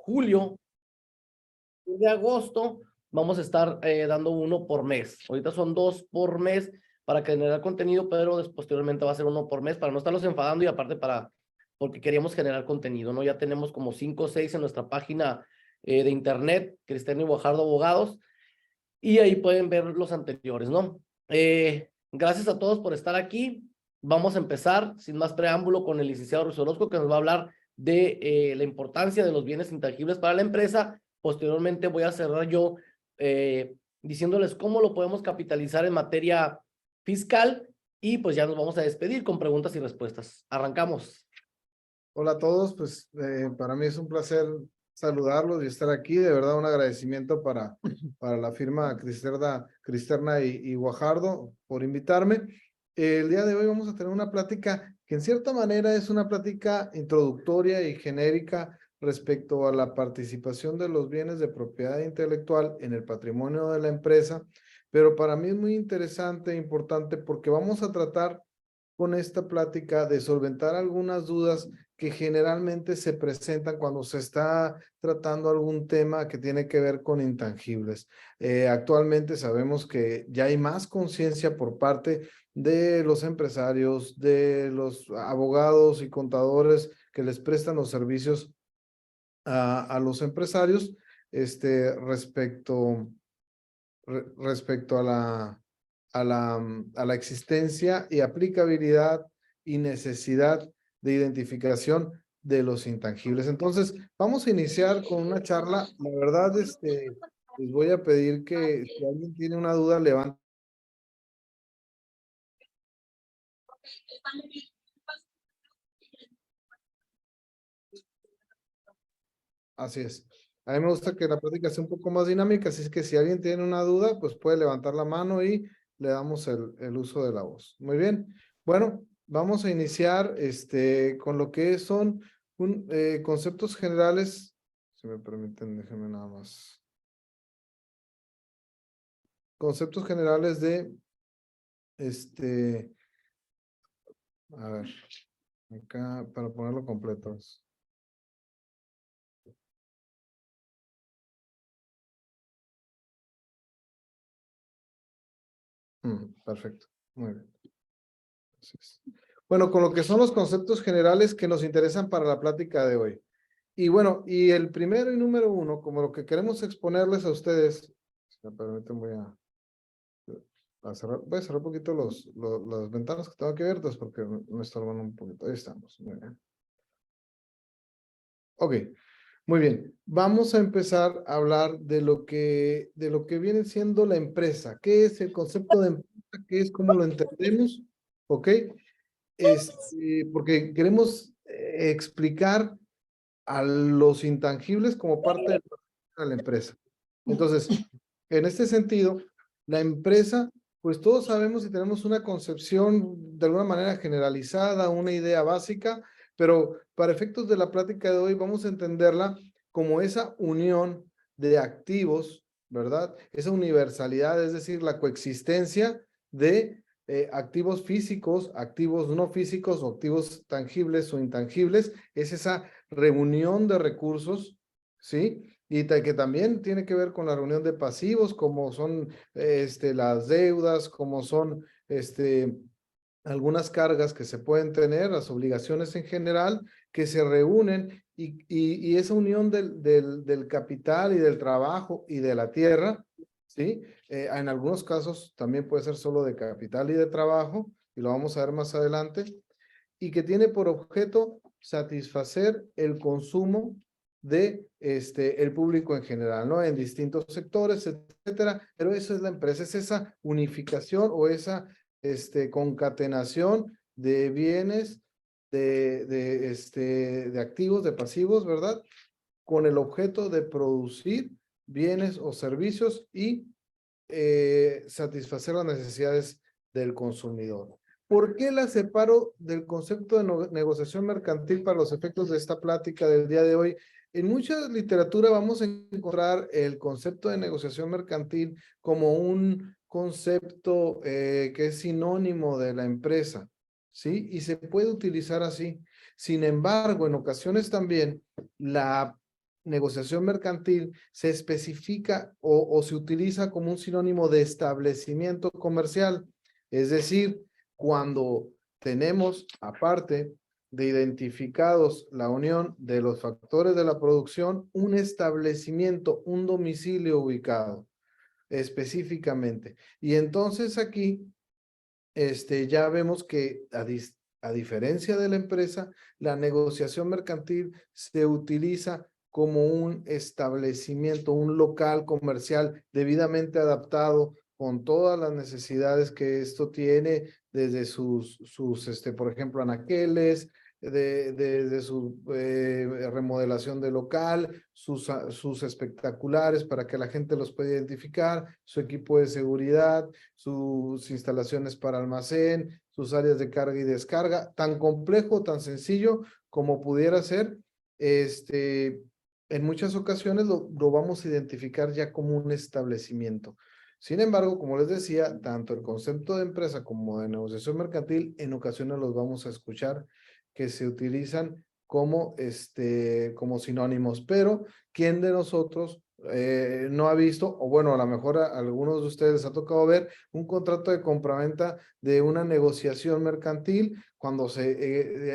julio y de agosto vamos a estar dando uno por mes. Ahorita son 2 por mes para generar contenido, pero posteriormente va a ser 1 por mes para no estarlos enfadando y aparte porque queríamos generar contenido, ¿no? Ya tenemos como 5 o 6 en nuestra página de internet, Cristiano y Guajardo Abogados, y ahí pueden ver los anteriores, ¿no? Gracias a todos por estar aquí. Vamos a empezar, sin más preámbulo, con el licenciado Ruiz Orozco, que nos va a hablar de la importancia de los bienes intangibles para la empresa. Posteriormente voy a cerrar yo diciéndoles cómo lo podemos capitalizar en materia fiscal y pues ya nos vamos a despedir con preguntas y respuestas. Arrancamos. Hola a todos, pues para mí es un placer saludarlos y estar aquí. De verdad, un agradecimiento para la firma Cristerna y Guajardo por invitarme. El día de hoy vamos a tener una plática que en cierta manera es una plática introductoria y genérica respecto a la participación de los bienes de propiedad intelectual en el patrimonio de la empresa, pero para mí es muy interesante e importante porque vamos a tratar con esta plática de solventar algunas dudas que generalmente se presentan cuando se está tratando algún tema que tiene que ver con intangibles. Actualmente sabemos que ya hay más conciencia por parte de los empresarios, de los abogados y contadores que les prestan los servicios a los empresarios respecto a la existencia y aplicabilidad y necesidad de identificación de los intangibles. Entonces, vamos a iniciar con una charla. La verdad, les voy a pedir que si alguien tiene una duda, levante. Así es. A mí me gusta que la plática sea un poco más dinámica, así es que si alguien tiene una duda, pues puede levantar la mano y le damos el uso de la voz. Muy bien. Bueno, vamos a iniciar con lo que son conceptos generales. Si me permiten, déjenme nada más. Conceptos generales de, a ver, acá para ponerlo completo. Perfecto. Muy bien. Entonces, bueno, con lo que son los conceptos generales que nos interesan para la plática de hoy. Y bueno, y el primero y número uno, como lo que queremos exponerles a ustedes, si me permiten voy a cerrar un poquito las ventanas que tengo aquí abiertas porque me estorban un poquito. Ahí estamos. Muy bien. Ok, muy bien. Vamos a empezar a hablar de lo que viene siendo la empresa. ¿Qué es el concepto de empresa? ¿Qué es? ¿Cómo lo entendemos? Ok. Porque queremos explicar a los intangibles como parte de la empresa. Entonces, en este sentido, la empresa, pues todos sabemos y tenemos una concepción de alguna manera generalizada, una idea básica, pero para efectos de la plática de hoy vamos a entenderla como esa unión de activos, ¿verdad? Esa universalidad, es decir, la coexistencia de activos físicos, activos no físicos o activos tangibles o intangibles, es esa reunión de recursos, ¿sí? Y que también tiene que ver con la reunión de pasivos, como son las deudas, como son algunas cargas que se pueden tener, las obligaciones en general, que se reúnen y esa unión del capital y del trabajo y de la tierra, ¿sí? En algunos casos también puede ser solo de capital y de trabajo, y lo vamos a ver más adelante, y que tiene por objeto satisfacer el consumo de el público en general, ¿no? En distintos sectores, etcétera, pero eso es la empresa, es esa unificación o esa concatenación de bienes, de activos, de pasivos, ¿verdad? Con el objeto de producir bienes o servicios y satisfacer las necesidades del consumidor. ¿Por qué la separo del concepto de negociación mercantil para los efectos de esta plática del día de hoy? En mucha literatura vamos a encontrar el concepto de negociación mercantil como un concepto que es sinónimo de la empresa, ¿sí? Y se puede utilizar así. Sin embargo, en ocasiones también negociación mercantil se especifica o se utiliza como un sinónimo de establecimiento comercial. Es decir, cuando tenemos, aparte de identificados la unión de los factores de la producción, un establecimiento, un domicilio ubicado específicamente. Y entonces aquí ya vemos que a diferencia de la empresa, la negociación mercantil se utiliza como un establecimiento, un local comercial debidamente adaptado con todas las necesidades que esto tiene, desde sus por ejemplo, anaqueles, de su remodelación de local, sus espectaculares para que la gente los pueda identificar, su equipo de seguridad, sus instalaciones para almacén, sus áreas de carga y descarga, tan complejo, tan sencillo como pudiera ser, en muchas ocasiones lo vamos a identificar ya como un establecimiento. Sin embargo, como les decía, tanto el concepto de empresa como de negociación mercantil, en ocasiones los vamos a escuchar que se utilizan como, como sinónimos, pero ¿quién de nosotros no ha visto, o bueno, a lo mejor a algunos de ustedes les ha tocado ver un contrato de compraventa de una negociación mercantil cuando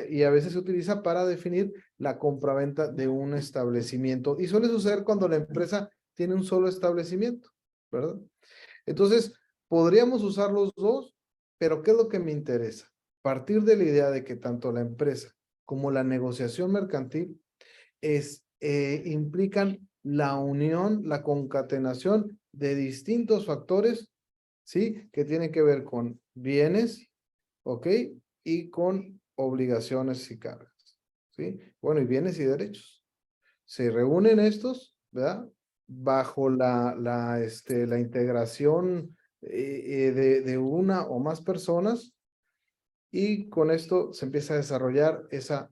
y a veces se utiliza para definir la compraventa de un establecimiento y suele suceder cuando la empresa tiene un solo establecimiento, ¿verdad? Entonces, podríamos usar los dos, pero ¿qué es lo que me interesa? Partir de la idea de que tanto la empresa como la negociación mercantil implican la unión, la concatenación de distintos factores, ¿sí? Que tienen que ver con bienes, ¿ok? Y con obligaciones y cargas, ¿sí? Bueno, y bienes y derechos. Se reúnen estos, ¿verdad? Bajo la integración de una o más personas, y con esto se empieza a desarrollar esa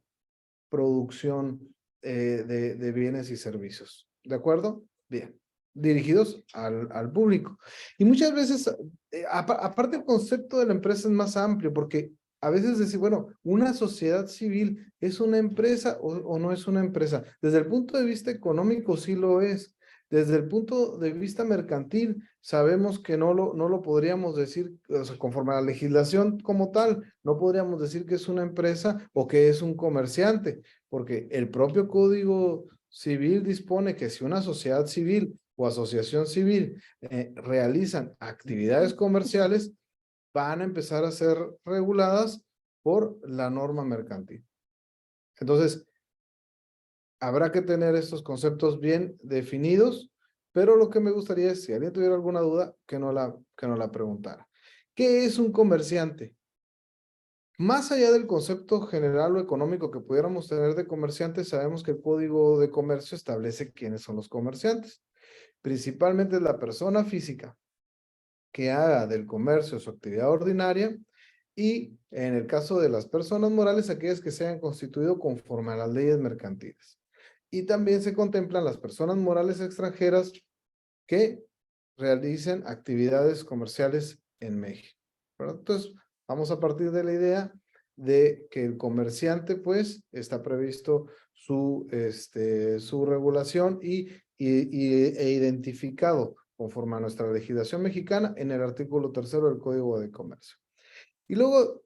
producción de bienes y servicios. ¿De acuerdo? Bien. Dirigidos al público. Y muchas veces, aparte el concepto de la empresa es más amplio, porque a veces decir, bueno, una sociedad civil es una empresa o no es una empresa. Desde el punto de vista económico sí lo es. Desde el punto de vista mercantil, sabemos que no lo podríamos decir, o sea, conforme a la legislación como tal, no podríamos decir que es una empresa o que es un comerciante, porque el propio Código Civil dispone que si una sociedad civil o asociación civil realizan actividades comerciales, van a empezar a ser reguladas por la norma mercantil. Entonces, habrá que tener estos conceptos bien definidos, pero lo que me gustaría es, si alguien tuviera alguna duda, que no la preguntara. ¿Qué es un comerciante? Más allá del concepto general o económico que pudiéramos tener de comerciantes, sabemos que el Código de Comercio establece quiénes son los comerciantes. Principalmente es la persona física que haga del comercio su actividad ordinaria, y en el caso de las personas morales, aquellas que se hayan constituido conforme a las leyes mercantiles. Y también se contemplan las personas morales extranjeras que realicen actividades comerciales en México, ¿verdad? Entonces, vamos a partir de la idea de que el comerciante, pues, está previsto su regulación e identificado conforme a nuestra legislación mexicana en el artículo 3º del Código de Comercio. Y luego,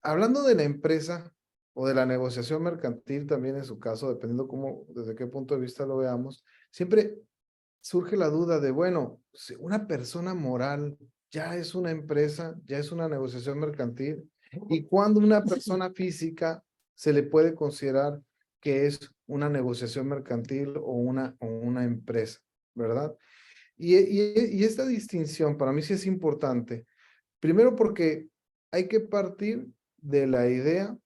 hablando de la empresa o de la negociación mercantil también en su caso, dependiendo desde qué punto de vista lo veamos, siempre surge la duda de, bueno, si una persona moral ya es una empresa, ya es una negociación mercantil, y cuando una persona física se le puede considerar que es una negociación mercantil o una empresa, ¿verdad? Y esta distinción para mí sí es importante, primero porque hay que partir de la idea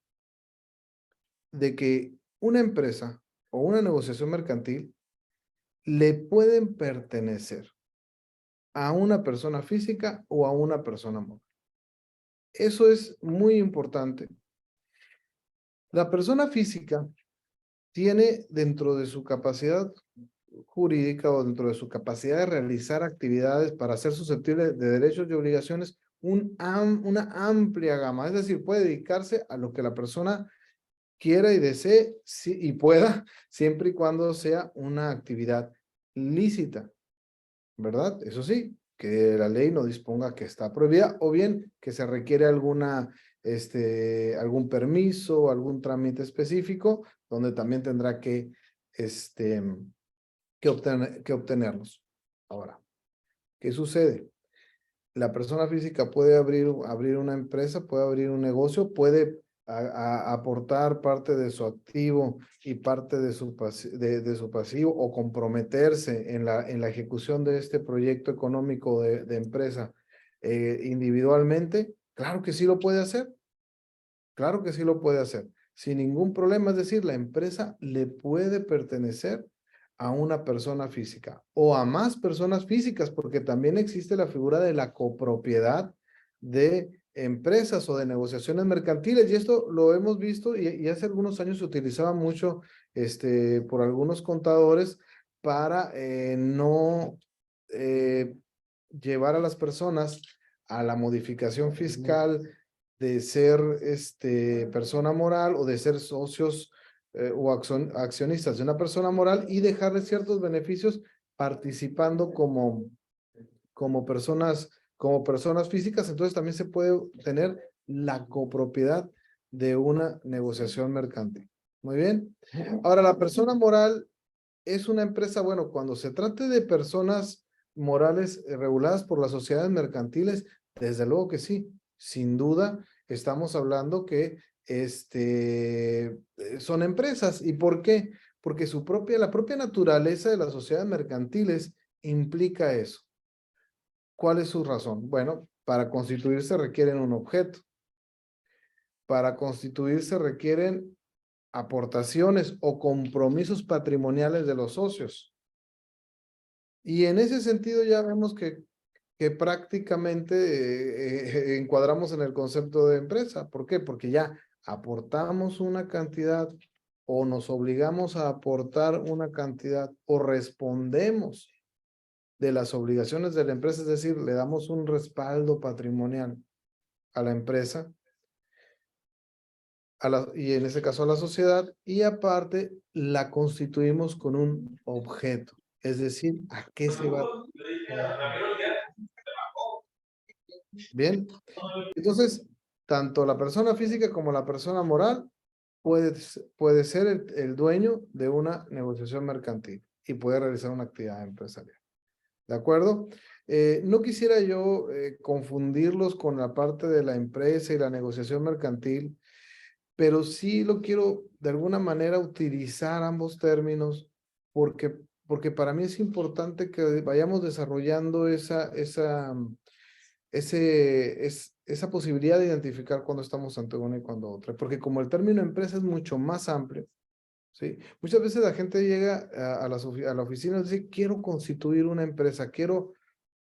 de que una empresa o una negociación mercantil le pueden pertenecer a una persona física o a una persona moral. Eso es muy importante. La persona física tiene dentro de su capacidad jurídica o dentro de su capacidad de realizar actividades para ser susceptible de derechos y obligaciones una amplia gama, es decir, puede dedicarse a lo que la persona quiera y desee y pueda, siempre y cuando sea una actividad lícita, ¿verdad? Eso sí, que la ley no disponga que está prohibida o bien que se requiere algún permiso, algún trámite específico, donde también tendrá que obtenerlos. Ahora, ¿qué sucede? La persona física puede abrir una empresa, puede abrir un negocio, puede aportar parte de su activo y parte de su pasivo o comprometerse en la ejecución de este proyecto económico de empresa individualmente. Claro que sí lo puede hacer. Claro que sí lo puede hacer, sin ningún problema. Es decir, la empresa le puede pertenecer a una persona física o a más personas físicas, porque también existe la figura de la copropiedad de empresas o de negociaciones mercantiles. Y esto lo hemos visto y hace algunos años se utilizaba mucho por algunos contadores para no llevar a las personas a la modificación fiscal de ser persona moral o de ser socios o accionistas de una persona moral y dejarle ciertos beneficios participando como personas físicas. Entonces también se puede tener la copropiedad de una negociación mercantil. Muy bien. Ahora, la persona moral es una empresa, bueno, cuando se trate de personas morales reguladas por las sociedades mercantiles, desde luego que sí, sin duda, estamos hablando que son empresas. ¿Y por qué? Porque la propia naturaleza de las sociedades mercantiles implica eso. ¿Cuál es su razón? Bueno, para constituirse requieren un objeto. Para constituirse requieren aportaciones o compromisos patrimoniales de los socios. Y en ese sentido ya vemos que prácticamente encuadramos en el concepto de empresa. ¿Por qué? Porque ya aportamos una cantidad o nos obligamos a aportar una cantidad o respondemos de las obligaciones de la empresa, es decir, le damos un respaldo patrimonial a la empresa y en ese caso a la sociedad, y aparte la constituimos con un objeto, es decir, ¿a qué se va? Bien, entonces, tanto la persona física como la persona moral puede ser el dueño de una negociación mercantil y puede realizar una actividad empresarial. ¿De acuerdo? No quisiera yo confundirlos con la parte de la empresa y la negociación mercantil, pero sí lo quiero de alguna manera utilizar ambos términos porque para mí es importante que vayamos desarrollando esa posibilidad de identificar cuando estamos ante una y cuando otra, porque como el término empresa es mucho más amplio, ¿sí? Muchas veces la gente llega a la oficina y dice, quiero constituir una empresa, quiero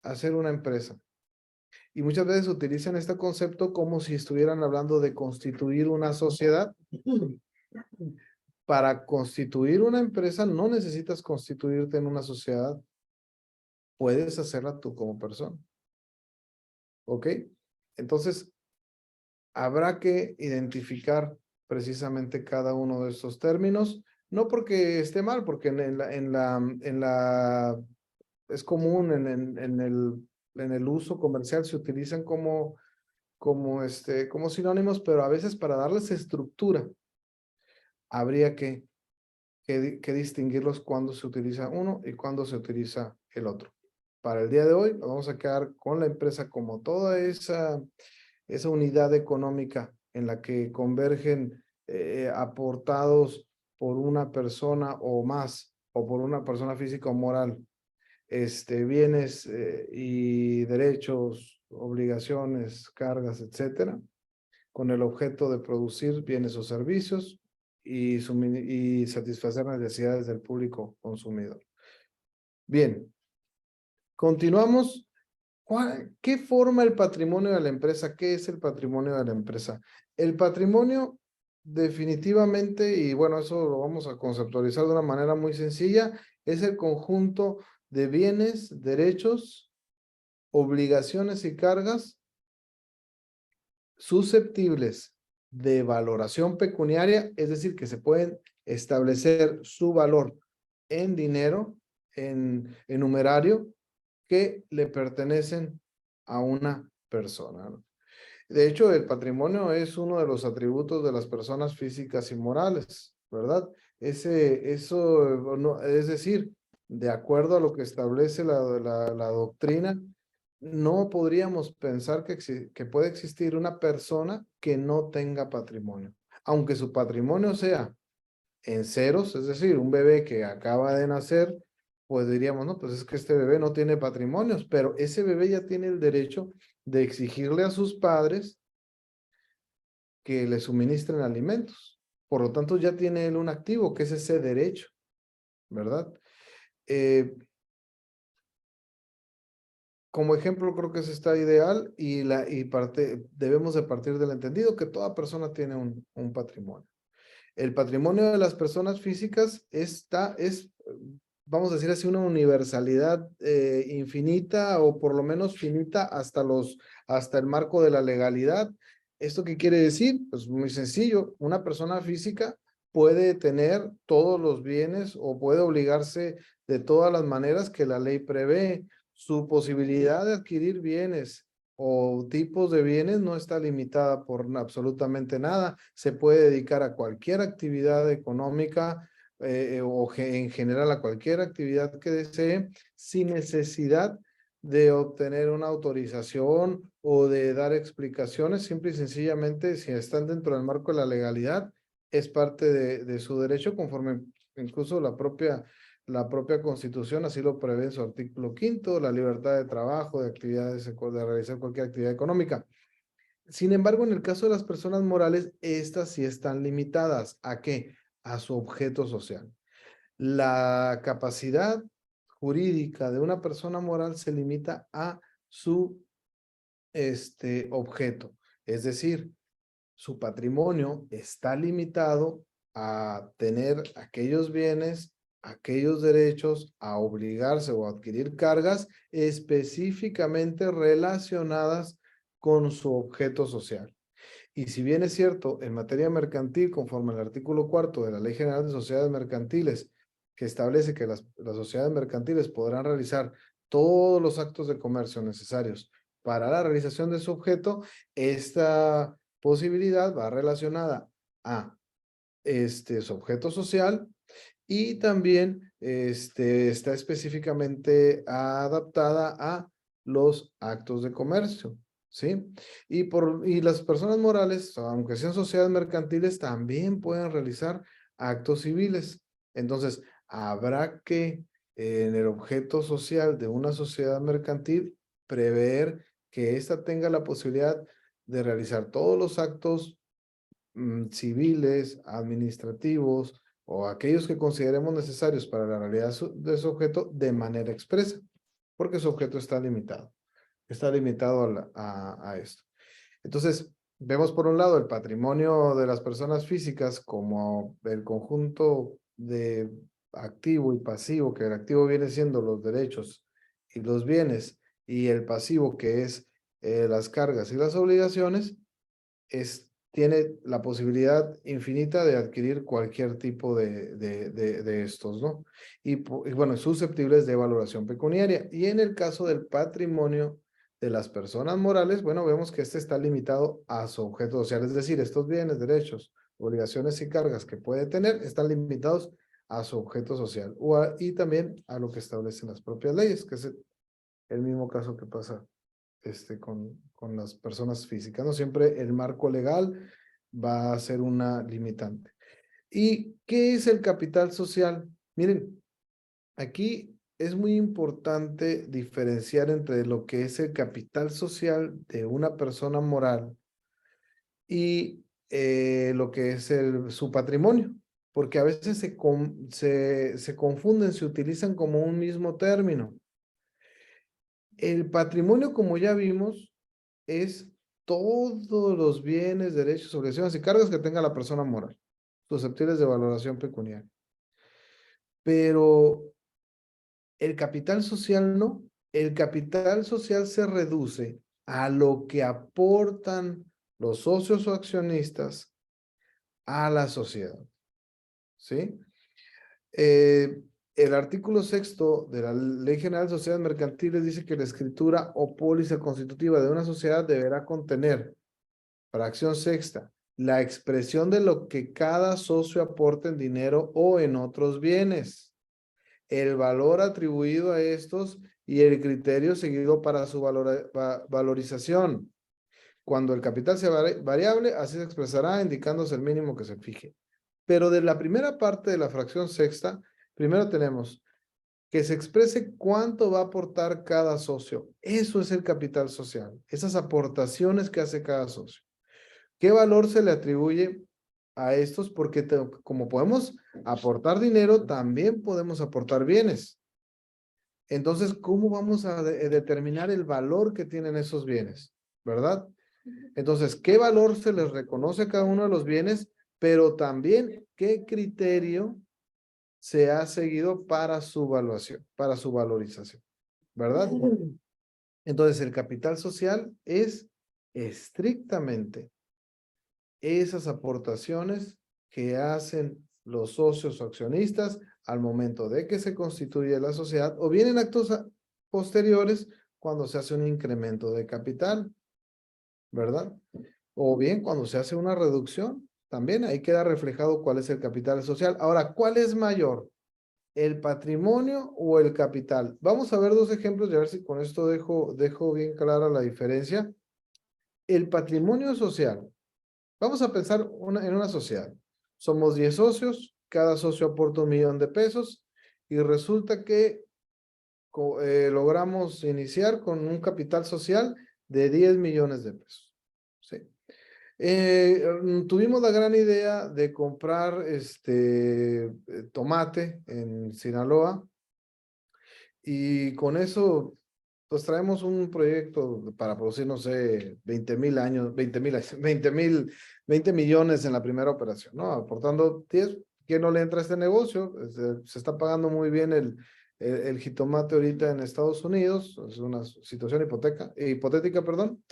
hacer una empresa. Y muchas veces utilizan este concepto como si estuvieran hablando de constituir una sociedad. Para constituir una empresa no necesitas constituirte en una sociedad, puedes hacerla tú como persona. ¿Ok? Entonces, habrá que identificar precisamente cada uno de estos términos, no porque esté mal, porque es común en el uso comercial se utilizan como sinónimos, pero a veces para darles estructura habría que distinguirlos cuando se utiliza uno y cuando se utiliza el otro. Para el día de hoy, nos vamos a quedar con la empresa como toda esa unidad económica en la que convergen aportados por una persona o más, o por una persona física o moral, bienes y derechos, obligaciones, cargas, etcétera, con el objeto de producir bienes o servicios y satisfacer las necesidades del público consumidor. Bien, continuamos. ¿Qué forma el patrimonio de la empresa? ¿Qué es el patrimonio de la empresa? El patrimonio definitivamente, y bueno, eso lo vamos a conceptualizar de una manera muy sencilla, es el conjunto de bienes, derechos, obligaciones y cargas susceptibles de valoración pecuniaria, es decir, que se pueden establecer su valor en dinero, en numerario, que le pertenecen a una persona, ¿no? De hecho, el patrimonio es uno de los atributos de las personas físicas y morales, ¿verdad? Eso, no, es decir, de acuerdo a lo que establece la doctrina, no podríamos pensar que puede existir una persona que no tenga patrimonio, aunque su patrimonio sea en ceros, es decir, un bebé que acaba de nacer, pues diríamos, no, pues es que este bebé no tiene patrimonios, pero ese bebé ya tiene el derecho de exigirle a sus padres que le suministren alimentos. Por lo tanto, ya tiene él un activo, que es ese derecho, ¿verdad? Como ejemplo, creo que eso está ideal debemos de partir del entendido que toda persona tiene un patrimonio. El patrimonio de las personas físicas vamos a decir así, una universalidad infinita o por lo menos finita hasta el marco de la legalidad. ¿Esto qué quiere decir? Pues muy sencillo, una persona física puede tener todos los bienes o puede obligarse de todas las maneras que la ley prevé. Su posibilidad de adquirir bienes o tipos de bienes no está limitada por absolutamente nada. Se puede dedicar a cualquier actividad económica en general a cualquier actividad que desee sin necesidad de obtener una autorización o de dar explicaciones, simple y sencillamente si están dentro del marco de la legalidad, es parte de su derecho conforme incluso la propia Constitución así lo prevé en su artículo 5, la libertad de trabajo, de actividades, de realizar cualquier actividad económica. Sin embargo, en el caso de las personas morales, estas sí están limitadas. ¿A qué? A su objeto social. La capacidad jurídica de una persona moral se limita a su objeto. Es decir, su patrimonio está limitado a tener aquellos bienes, aquellos derechos, a obligarse o a adquirir cargas específicamente relacionadas con su objeto social. Y si bien es cierto, en materia mercantil, conforme al artículo 4 de la Ley General de Sociedades Mercantiles, que establece que las sociedades mercantiles podrán realizar todos los actos de comercio necesarios para la realización de su objeto, esta posibilidad va relacionada a su objeto social y también está específicamente adaptada a los actos de comercio, ¿sí? Y las personas morales, aunque sean sociedades mercantiles, también pueden realizar actos civiles. Entonces, habrá que, en el objeto social de una sociedad mercantil, prever que ésta tenga la posibilidad de realizar todos los actos civiles, administrativos o aquellos que consideremos necesarios para la realidad de su objeto de manera expresa, porque su objeto está limitado a esto. Entonces, vemos por un lado el patrimonio de las personas físicas como el conjunto de activo y pasivo, que el activo viene siendo los derechos y los bienes, y el pasivo que es las cargas y las obligaciones, tiene la posibilidad infinita de adquirir cualquier tipo de estos, ¿no? Y bueno, susceptibles de valoración pecuniaria. Y en el caso del patrimonio de las personas morales, bueno, vemos que este está limitado a su objeto social, es decir, estos bienes, derechos, obligaciones y cargas que puede tener están limitados a su objeto social y también a lo que establecen las propias leyes, que es el mismo caso que pasa con las personas físicas, ¿no? Siempre el marco legal va a ser una limitante. ¿Y qué es el capital social? Miren, aquí es muy importante diferenciar entre lo que es el capital social de una persona moral y lo que es su patrimonio, porque a veces se confunden, se utilizan como un mismo término. El patrimonio, como ya vimos, es todos los bienes, derechos, obligaciones y cargas que tenga la persona moral, susceptibles de valoración pecuniaria. Pero el capital social no. El capital social se reduce a lo que aportan los socios o accionistas a la sociedad. ¿Sí? El artículo 6º de la Ley General de Sociedades Mercantiles dice que la escritura o póliza constitutiva de una sociedad deberá contener, fracción sexta, la expresión de lo que cada socio aporta en dinero o en otros bienes, el valor atribuido a estos y el criterio seguido para su valorización. Cuando el capital sea variable, así se expresará indicándose el mínimo que se fije. Pero de la primera parte de la fracción sexta, primero tenemos que se exprese cuánto va a aportar cada socio. Eso es el capital social, esas aportaciones que hace cada socio. ¿Qué valor se le atribuye a estos? Porque como podemos aportar dinero, también podemos aportar bienes. Entonces, ¿cómo vamos a determinar el valor que tienen esos bienes? ¿Verdad? Entonces, ¿qué valor se les reconoce a cada uno de los bienes? Pero también, ¿qué criterio se ha seguido para su evaluación, para su valorización? ¿Verdad? Entonces, el capital social es estrictamente esas aportaciones que hacen los socios o accionistas al momento de que se constituye la sociedad o bien en actos posteriores cuando se hace un incremento de capital, ¿verdad? O bien cuando se hace una reducción, también ahí queda reflejado cuál es el capital social. Ahora, ¿cuál es mayor? ¿El patrimonio o el capital? Vamos a ver dos ejemplos y a ver si con esto dejo bien clara la diferencia. El patrimonio social. Vamos a pensar en una sociedad. Somos 10 socios, cada socio aporta 1,000,000 de pesos y resulta que logramos iniciar con un capital social de 10 millones de pesos. ¿Sí? Tuvimos la gran idea de comprar tomate en Sinaloa y con eso pues traemos un proyecto para producir, no sé, 20 millones en la primera operación, ¿no? Aportando 10, ¿quién no le entra a este negocio? Se está pagando muy bien el jitomate ahorita en Estados Unidos, es una situación hipotética, perdón.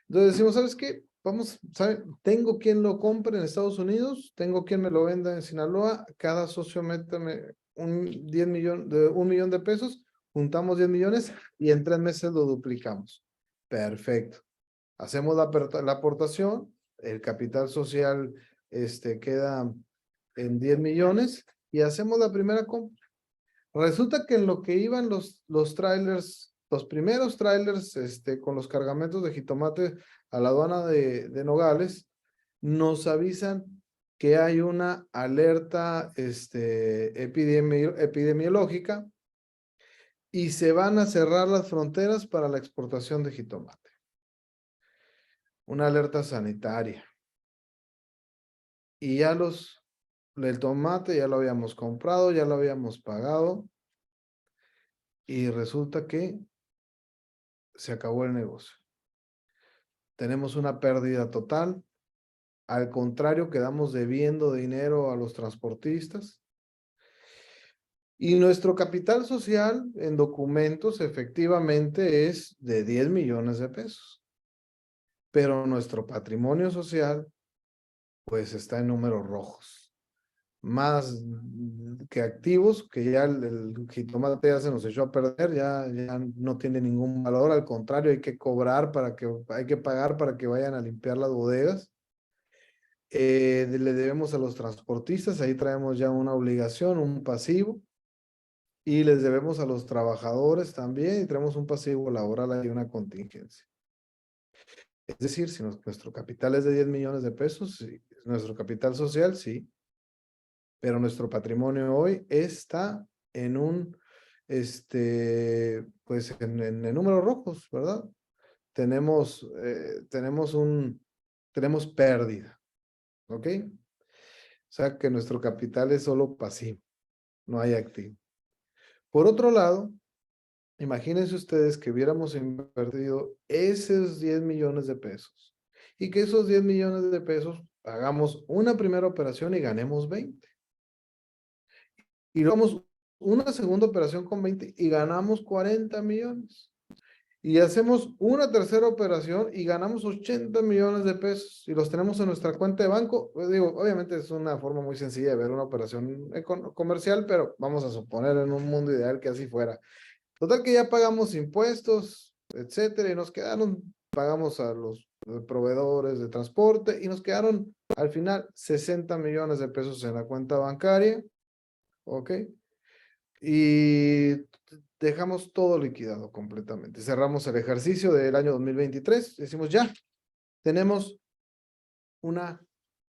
Entonces decimos, ¿sabes qué? Vamos, ¿sabe? Tengo quien lo compre en Estados Unidos, tengo quien me lo venda en Sinaloa, cada socio métame un 1,000,000 de pesos, juntamos 10 millones y en 3 meses lo duplicamos. Perfecto. Hacemos la aportación, el capital social queda en 10 millones y hacemos la primera compra. Resulta que en lo que iban los trailers, los primeros trailers con los cargamentos de jitomate a la aduana de Nogales, nos avisan que hay una alerta epidemiológica y se van a cerrar las fronteras para la exportación de jitomate. Una alerta sanitaria. Y ya el tomate ya lo habíamos comprado, ya lo habíamos pagado. Y resulta que se acabó el negocio. Tenemos una pérdida total. Al contrario, quedamos debiendo dinero a los transportistas. Y nuestro capital social en documentos efectivamente es de 10 millones de pesos. Pero nuestro patrimonio social pues está en números rojos. Más que activos, que ya el jitomate ya se nos echó a perder, ya no tiene ningún valor, al contrario, hay que pagar para que vayan a limpiar las bodegas. Le debemos a los transportistas, ahí traemos ya una obligación, un pasivo, y les debemos a los trabajadores también, y traemos un pasivo laboral y una contingencia. Es decir, si nuestro capital es de 10 millones de pesos, sí, nuestro capital social, sí, pero nuestro patrimonio hoy está en pues en números rojos, ¿verdad? Tenemos pérdida, ¿ok? O sea que nuestro capital es solo pasivo, no hay activo. Por otro lado, imagínense ustedes que hubiéramos invertido esos 10 millones de pesos y que esos 10 millones de pesos hagamos una primera operación y ganemos 20. Y luego una segunda operación con 20 y ganamos 40 millones. y hacemos una tercera operación y ganamos 80 millones de pesos y los tenemos en nuestra cuenta de banco. Pues digo, obviamente es una forma muy sencilla de ver una operación comercial, pero vamos a suponer en un mundo ideal que así fuera. Total que ya pagamos impuestos, etcétera, y nos quedaron, pagamos a los proveedores de transporte y nos quedaron al final 60 millones de pesos en la cuenta bancaria, ¿ok? Y dejamos todo liquidado completamente. Cerramos el ejercicio del año 2023. Decimos ya, tenemos una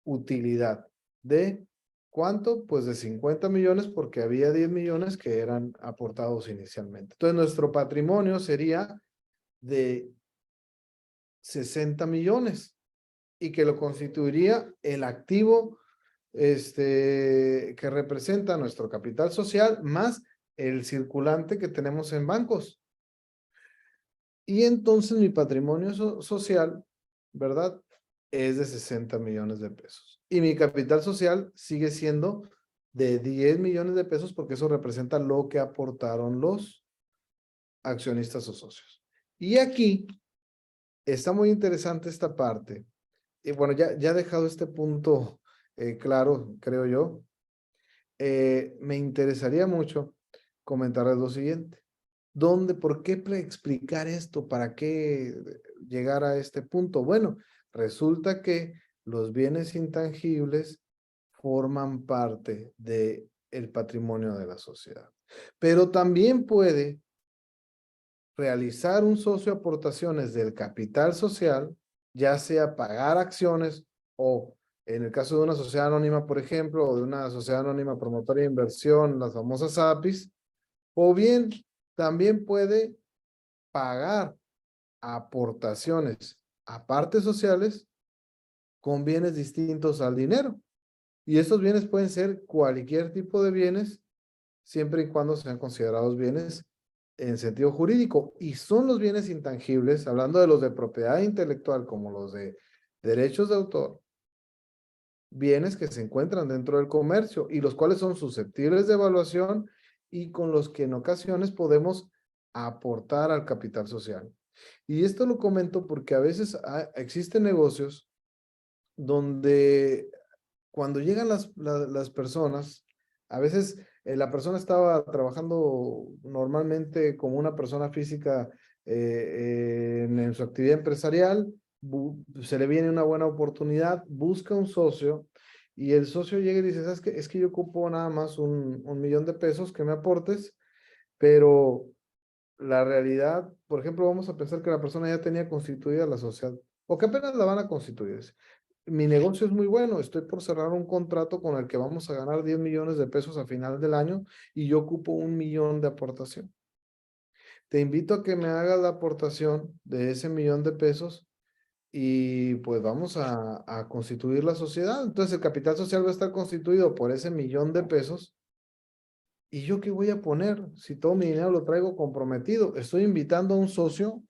utilidad de ¿cuánto? Pues de 50 millones porque había 10 millones que eran aportados inicialmente. Entonces nuestro patrimonio sería de 60 millones y que lo constituiría el activo que representa nuestro capital social más el circulante que tenemos en bancos. Y entonces mi patrimonio social, ¿verdad? Es de 60 millones de pesos. Y mi capital social sigue siendo de 10 millones de pesos porque eso representa lo que aportaron los accionistas o socios. Y aquí está muy interesante esta parte. Y bueno, ya he dejado este punto claro, creo yo. Me interesaría mucho comentarles lo siguiente. ¿Por qué explicar esto? ¿Para qué llegar a este punto? Bueno, resulta que los bienes intangibles forman parte del patrimonio de la sociedad. Pero también puede realizar un socio aportaciones del capital social, ya sea pagar acciones o en el caso de una sociedad anónima, por ejemplo, o de una sociedad anónima promotora de inversión, las famosas APIs, o bien también puede pagar aportaciones a partes sociales con bienes distintos al dinero. Y estos bienes pueden ser cualquier tipo de bienes, siempre y cuando sean considerados bienes en sentido jurídico. Y son los bienes intangibles, hablando de los de propiedad intelectual como los de derechos de autor, bienes que se encuentran dentro del comercio y los cuales son susceptibles de evaluación y con los que en ocasiones podemos aportar al capital social. Y esto lo comento porque a veces existen negocios donde cuando llegan las personas, a veces la persona estaba trabajando normalmente como una persona física en su actividad empresarial, se le viene una buena oportunidad, busca un socio y el socio llega y dice, ¿sabes qué? Es que yo ocupo nada más un millón de pesos que me aportes, pero la realidad, por ejemplo, vamos a pensar que la persona ya tenía constituida la sociedad o que apenas la van a constituir. Mi negocio es muy bueno, estoy por cerrar un contrato con el que vamos a ganar 10 millones de pesos a final del año y yo ocupo 1 millón de aportación. Te invito a que me hagas la aportación de ese 1 millón de pesos y pues vamos a constituir la sociedad. Entonces el capital social va a estar constituido por ese 1 millón de pesos. ¿Y yo qué voy a poner si todo mi dinero lo traigo comprometido? Estoy invitando a un socio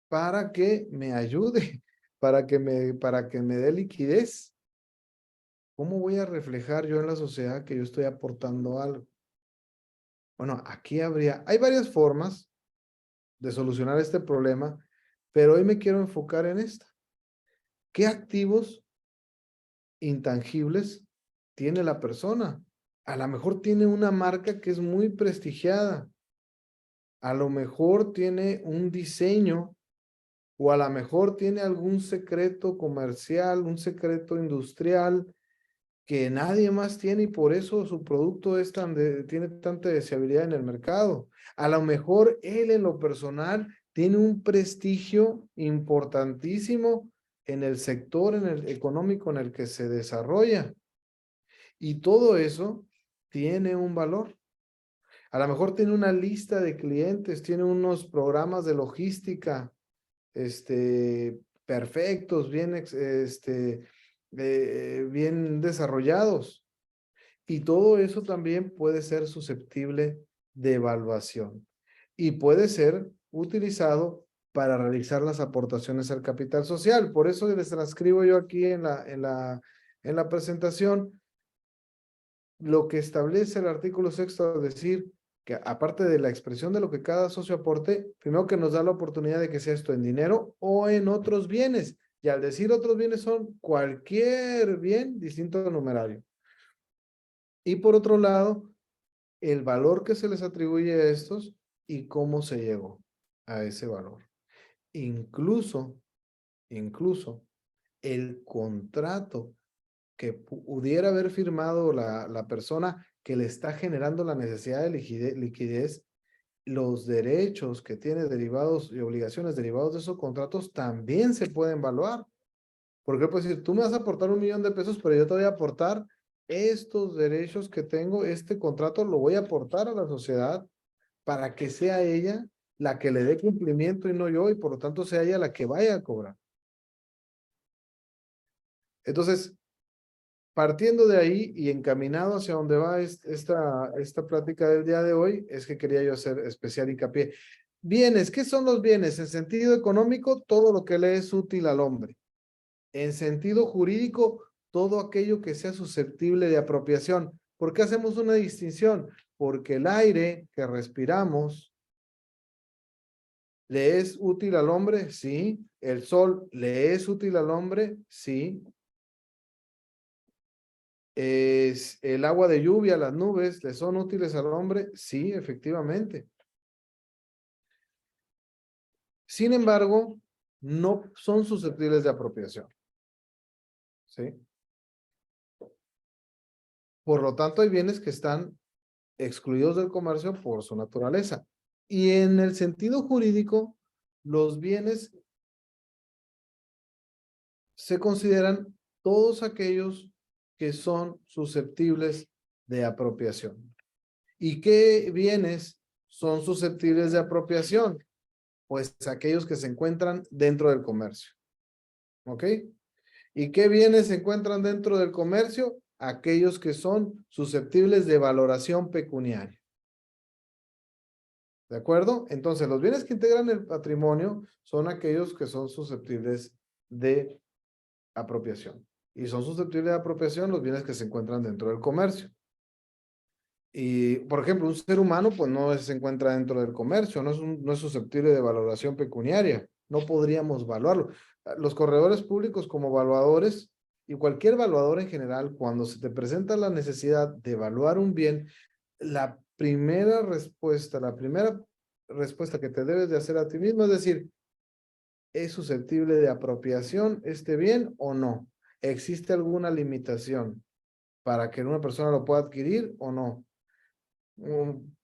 para que me ayude, para que me dé liquidez. ¿Cómo voy a reflejar yo en la sociedad que yo estoy aportando algo? Bueno, hay varias formas de solucionar este problema, pero hoy me quiero enfocar en esta. ¿Qué activos intangibles tiene la persona? A lo mejor tiene una marca que es muy prestigiada. A lo mejor tiene un diseño o a lo mejor tiene algún secreto comercial, un secreto industrial que nadie más tiene y por eso su producto tiene tanta deseabilidad en el mercado. A lo mejor él en lo personal tiene un prestigio importantísimo en el sector económico en el que se desarrolla y todo eso tiene un valor. A lo mejor tiene una lista de clientes, tiene unos programas de logística, perfectos, bien desarrollados. Y todo eso también puede ser susceptible de evaluación y puede ser utilizado para realizar las aportaciones al capital social. Por eso les transcribo yo aquí en la presentación lo que establece el artículo 6º, es decir, que aparte de la expresión de lo que cada socio aporte, primero que nos da la oportunidad de que sea esto en dinero o en otros bienes. Y al decir otros bienes son cualquier bien distinto al numerario. Y por otro lado, el valor que se les atribuye a estos y cómo se llegó a ese valor. Incluso el contrato que pudiera haber firmado la persona que le está generando la necesidad de liquidez, los derechos que tiene derivados y obligaciones derivados de esos contratos también se pueden evaluar. Porque puedes decir, tú me vas a aportar 1,000,000 de pesos, pero yo te voy a aportar estos derechos que tengo, este contrato lo voy a aportar a la sociedad para que sea ella la que le dé cumplimiento y no yo, y por lo tanto sea ella la que vaya a cobrar. Entonces, partiendo de ahí y encaminado hacia donde va esta plática del día de hoy, es que quería yo hacer especial hincapié. Bienes, ¿qué son los bienes? En sentido económico, todo lo que le es útil al hombre. En sentido jurídico, todo aquello que sea susceptible de apropiación. ¿Por qué hacemos una distinción? Porque el aire que respiramos le es útil al hombre, sí. El sol le es útil al hombre, sí. Es el agua de lluvia, las nubes, ¿le son útiles al hombre? Sí, efectivamente. Sin embargo, no son susceptibles de apropiación. ¿Sí? Por lo tanto, hay bienes que están excluidos del comercio por su naturaleza. Y en el sentido jurídico, los bienes se consideran todos aquellos que son susceptibles de apropiación. ¿Y qué bienes son susceptibles de apropiación? Pues aquellos que se encuentran dentro del comercio. ¿Ok? ¿Y qué bienes se encuentran dentro del comercio? Aquellos que son susceptibles de valoración pecuniaria. ¿De acuerdo? Entonces, los bienes que integran el patrimonio son aquellos que son susceptibles de apropiación. Y son susceptibles de apropiación los bienes que se encuentran dentro del comercio. Y, por ejemplo, un ser humano, pues no se encuentra dentro del comercio, no es susceptible de valoración pecuniaria. No podríamos evaluarlo. Los corredores públicos como evaluadores y cualquier evaluador en general, cuando se te presenta la necesidad de evaluar un bien, la primera respuesta que te debes de hacer a ti mismo es decir, ¿es susceptible de apropiación este bien o no? ¿Existe alguna limitación para que una persona lo pueda adquirir o no?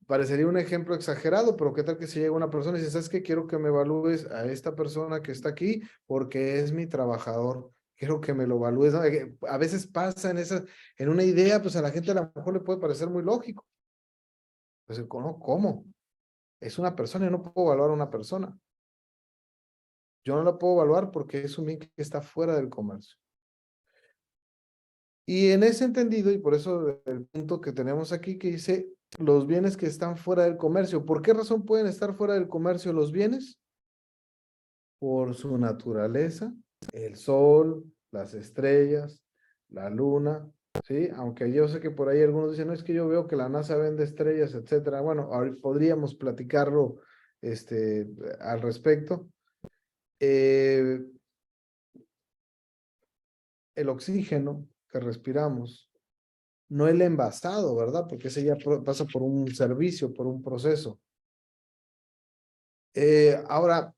Parecería un ejemplo exagerado, pero ¿qué tal que si llega una persona y dice, ¿sabes qué? Quiero que me evalúes a esta persona que está aquí porque es mi trabajador. Quiero que me lo evalúes, ¿no? A veces pasa en una idea, pues a la gente a lo mejor le puede parecer muy lógico. Pues, ¿cómo? Es una persona, yo no puedo evaluar a una persona. Yo no la puedo evaluar porque es un bien que está fuera del comercio. Y en ese entendido, y por eso el punto que tenemos aquí que dice los bienes que están fuera del comercio. ¿Por qué razón pueden estar fuera del comercio los bienes? Por su naturaleza, el sol, las estrellas, la luna, ¿sí? Aunque yo sé que por ahí algunos dicen, no, es que yo veo que la NASA vende estrellas, etcétera. Bueno, podríamos platicarlo al respecto. El oxígeno que respiramos, no el envasado, ¿verdad? Porque ese ya pasa por un servicio, por un proceso. Ahora,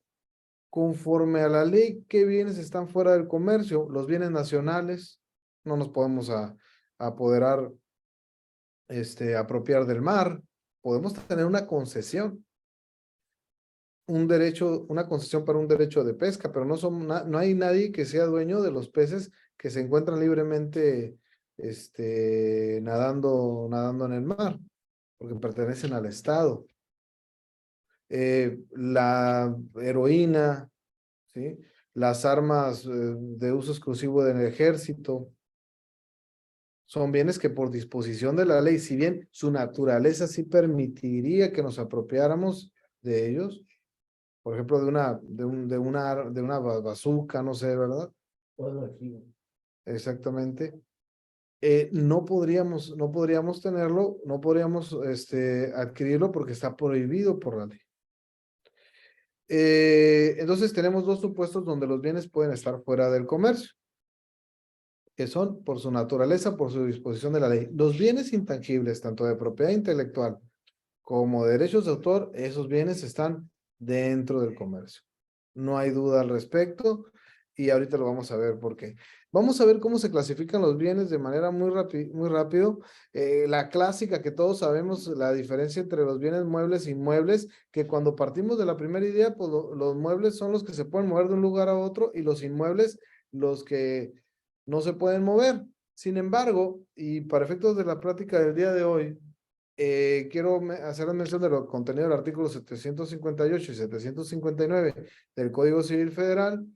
conforme a la ley, ¿qué bienes están fuera del comercio? Los bienes nacionales, no nos podemos apoderar, apropiar del mar. Podemos tener una concesión, una concesión para un derecho de pesca, pero no hay nadie que sea dueño de los peces que se encuentran libremente, nadando en el mar, porque pertenecen al Estado. La heroína, ¿sí? Las armas de uso exclusivo del ejército son bienes que por disposición de la ley, si bien su naturaleza sí permitiría que nos apropiáramos de ellos, por ejemplo, de una bazooka, no sé, ¿verdad? Exactamente. no podríamos tenerlo, no podríamos adquirirlo porque está prohibido por la ley. Entonces tenemos dos supuestos donde los bienes pueden estar fuera del comercio, que son por su naturaleza, por su disposición de la ley. Los bienes intangibles, tanto de propiedad intelectual como derechos de autor, esos bienes están dentro del comercio. No hay duda al respecto y ahorita lo vamos a ver por qué. Vamos a ver cómo se clasifican los bienes de manera muy rápido. La clásica que todos sabemos, la diferencia entre los bienes muebles e inmuebles, que cuando partimos de la primera idea, pues los muebles son los que se pueden mover de un lugar a otro y los inmuebles los que no se pueden mover. Sin embargo, y para efectos de la plática del día de hoy, quiero hacer mención de lo contenido del artículo 758 y 759 del Código Civil Federal,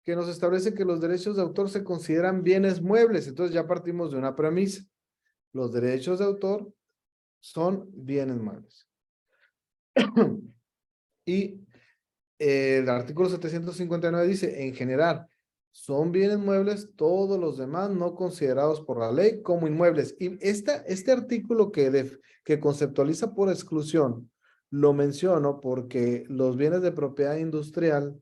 que nos establece que los derechos de autor se consideran bienes muebles. Entonces ya partimos de una premisa. Los derechos de autor son bienes muebles. Y el artículo 759 dice, en general, son bienes muebles todos los demás no considerados por la ley como inmuebles. Y este artículo que conceptualiza por exclusión, lo menciono porque los bienes de propiedad industrial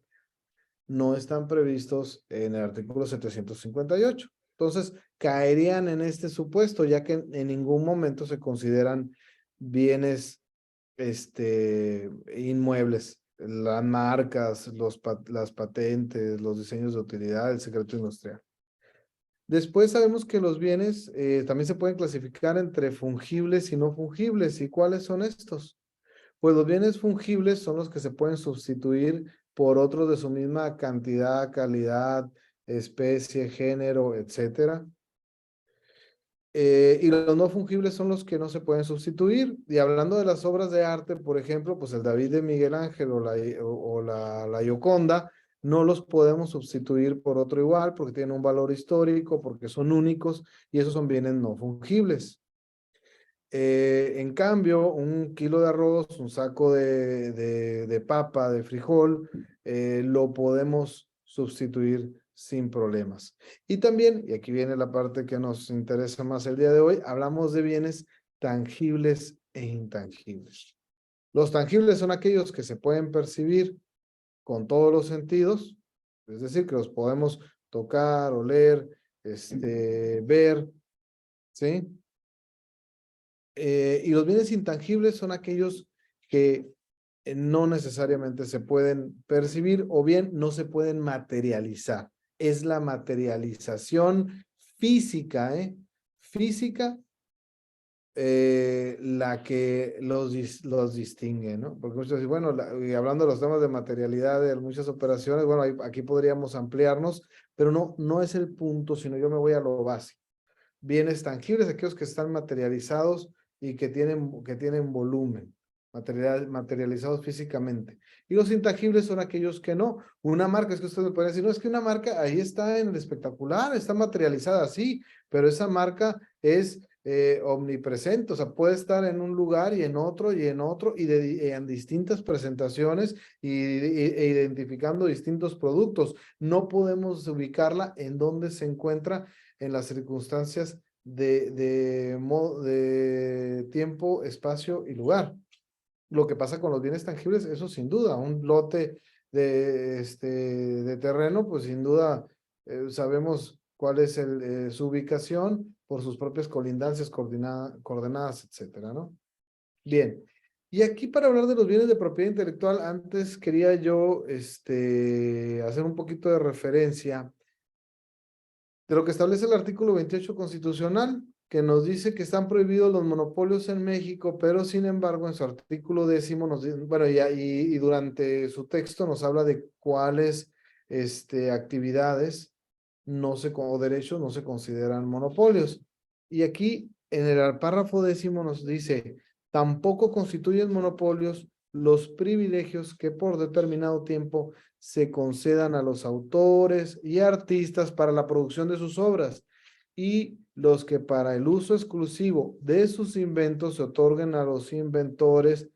no están previstos en el artículo 758. Entonces, caerían en este supuesto, ya que en ningún momento se consideran bienes inmuebles, las marcas, las patentes, los diseños de utilidad, el secreto industrial. Después sabemos que los bienes también se pueden clasificar entre fungibles y no fungibles. ¿Y cuáles son estos? Pues los bienes fungibles son los que se pueden sustituir por otros de su misma cantidad, calidad, especie, género, etcétera. Y los no fungibles son los que no se pueden sustituir. Y hablando de las obras de arte, por ejemplo, pues el David de Miguel Ángel o la Gioconda, no los podemos sustituir por otro igual porque tienen un valor histórico, porque son únicos y esos son bienes no fungibles. En cambio, un kilo de arroz, un saco de papa, de frijol, lo podemos sustituir sin problemas. Y también, y aquí viene la parte que nos interesa más el día de hoy, hablamos de bienes tangibles e intangibles. Los tangibles son aquellos que se pueden percibir con todos los sentidos, es decir, que los podemos tocar, oler, ver, ¿sí? Y los bienes intangibles son aquellos que no necesariamente se pueden percibir o bien no se pueden materializar. Es la materialización física, física, la que los distingue, ¿no? Porque muchos dicen, bueno, y hablando de los temas de materialidad de muchas operaciones, bueno, aquí podríamos ampliarnos, pero no es el punto, sino yo me voy a lo básico. Bienes tangibles, aquellos que están materializados y que tienen volumen, materializados físicamente. Y los intangibles son aquellos que no. Una marca, es que ustedes me pueden decir, no, es que una marca ahí está en el espectacular, está materializada, sí, pero esa marca es omnipresente, o sea, puede estar en un lugar y en otro y en otro y en distintas presentaciones e identificando distintos productos. No podemos ubicarla en donde se encuentra en las circunstancias de tiempo, espacio y lugar. Lo que pasa con los bienes tangibles, eso sin duda, un lote de terreno, pues sin duda sabemos cuál es su ubicación por sus propias colindancias, coordenadas, etcétera, ¿no? Bien, y aquí para hablar de los bienes de propiedad intelectual, antes quería yo hacer un poquito de referencia de lo que establece el artículo 28 constitucional, que nos dice que están prohibidos los monopolios en México, pero sin embargo en su artículo 10 nos dice, bueno, y durante su texto nos habla de cuáles actividades o derechos no se consideran monopolios. Y aquí en el párrafo 10 nos dice, tampoco constituyen monopolios los privilegios que por determinado tiempo se concedan a los autores y artistas para la producción de sus obras y los que para el uso exclusivo de sus inventos se otorguen a los inventores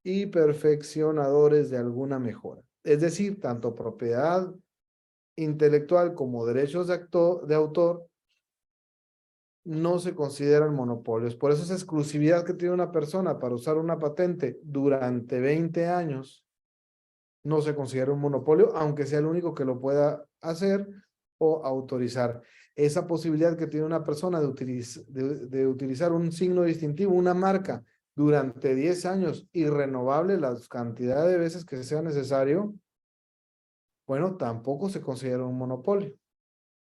y perfeccionadores de alguna mejora. Es decir, tanto propiedad intelectual como derechos de autor no se consideran monopolios. Por eso esa exclusividad que tiene una persona para usar una patente durante 20 años no se considera un monopolio, aunque sea el único que lo pueda hacer o autorizar. Esa posibilidad que tiene una persona de utilizar un signo distintivo, una marca, durante 10 años y renovable la cantidad de veces que sea necesario, bueno, tampoco se considera un monopolio.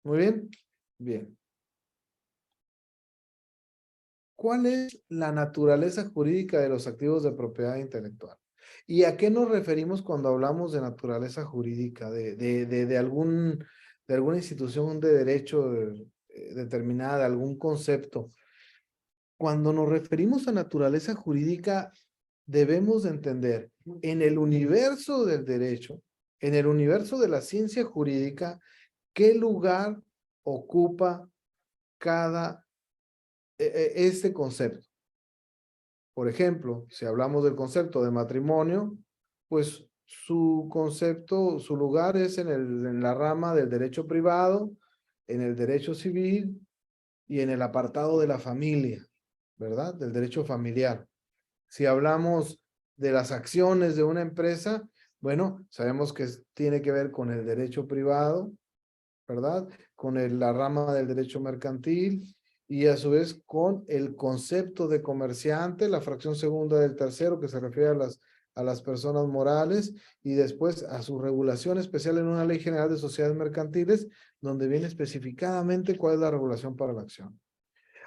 Muy bien. Bien. ¿Cuál es la naturaleza jurídica de los activos de propiedad intelectual? ¿Y a qué nos referimos cuando hablamos de naturaleza jurídica de alguna institución de derecho determinada, de algún concepto? Cuando nos referimos a naturaleza jurídica, debemos de entender en el universo del derecho, en el universo de la ciencia jurídica, qué lugar ocupa cada este concepto. Por ejemplo, si hablamos del concepto de matrimonio, pues su concepto, su lugar es en la rama del derecho privado, en el derecho civil y en el apartado de la familia, ¿verdad? Del derecho familiar. Si hablamos de las acciones de una empresa, bueno, sabemos que tiene que ver con el derecho privado, ¿verdad? Con la rama del derecho mercantil y a su vez con el concepto de comerciante, la fracción segunda del tercero que se refiere a las personas morales y después a su regulación especial en una ley general de sociedades mercantiles donde viene especificadamente cuál es la regulación para la acción.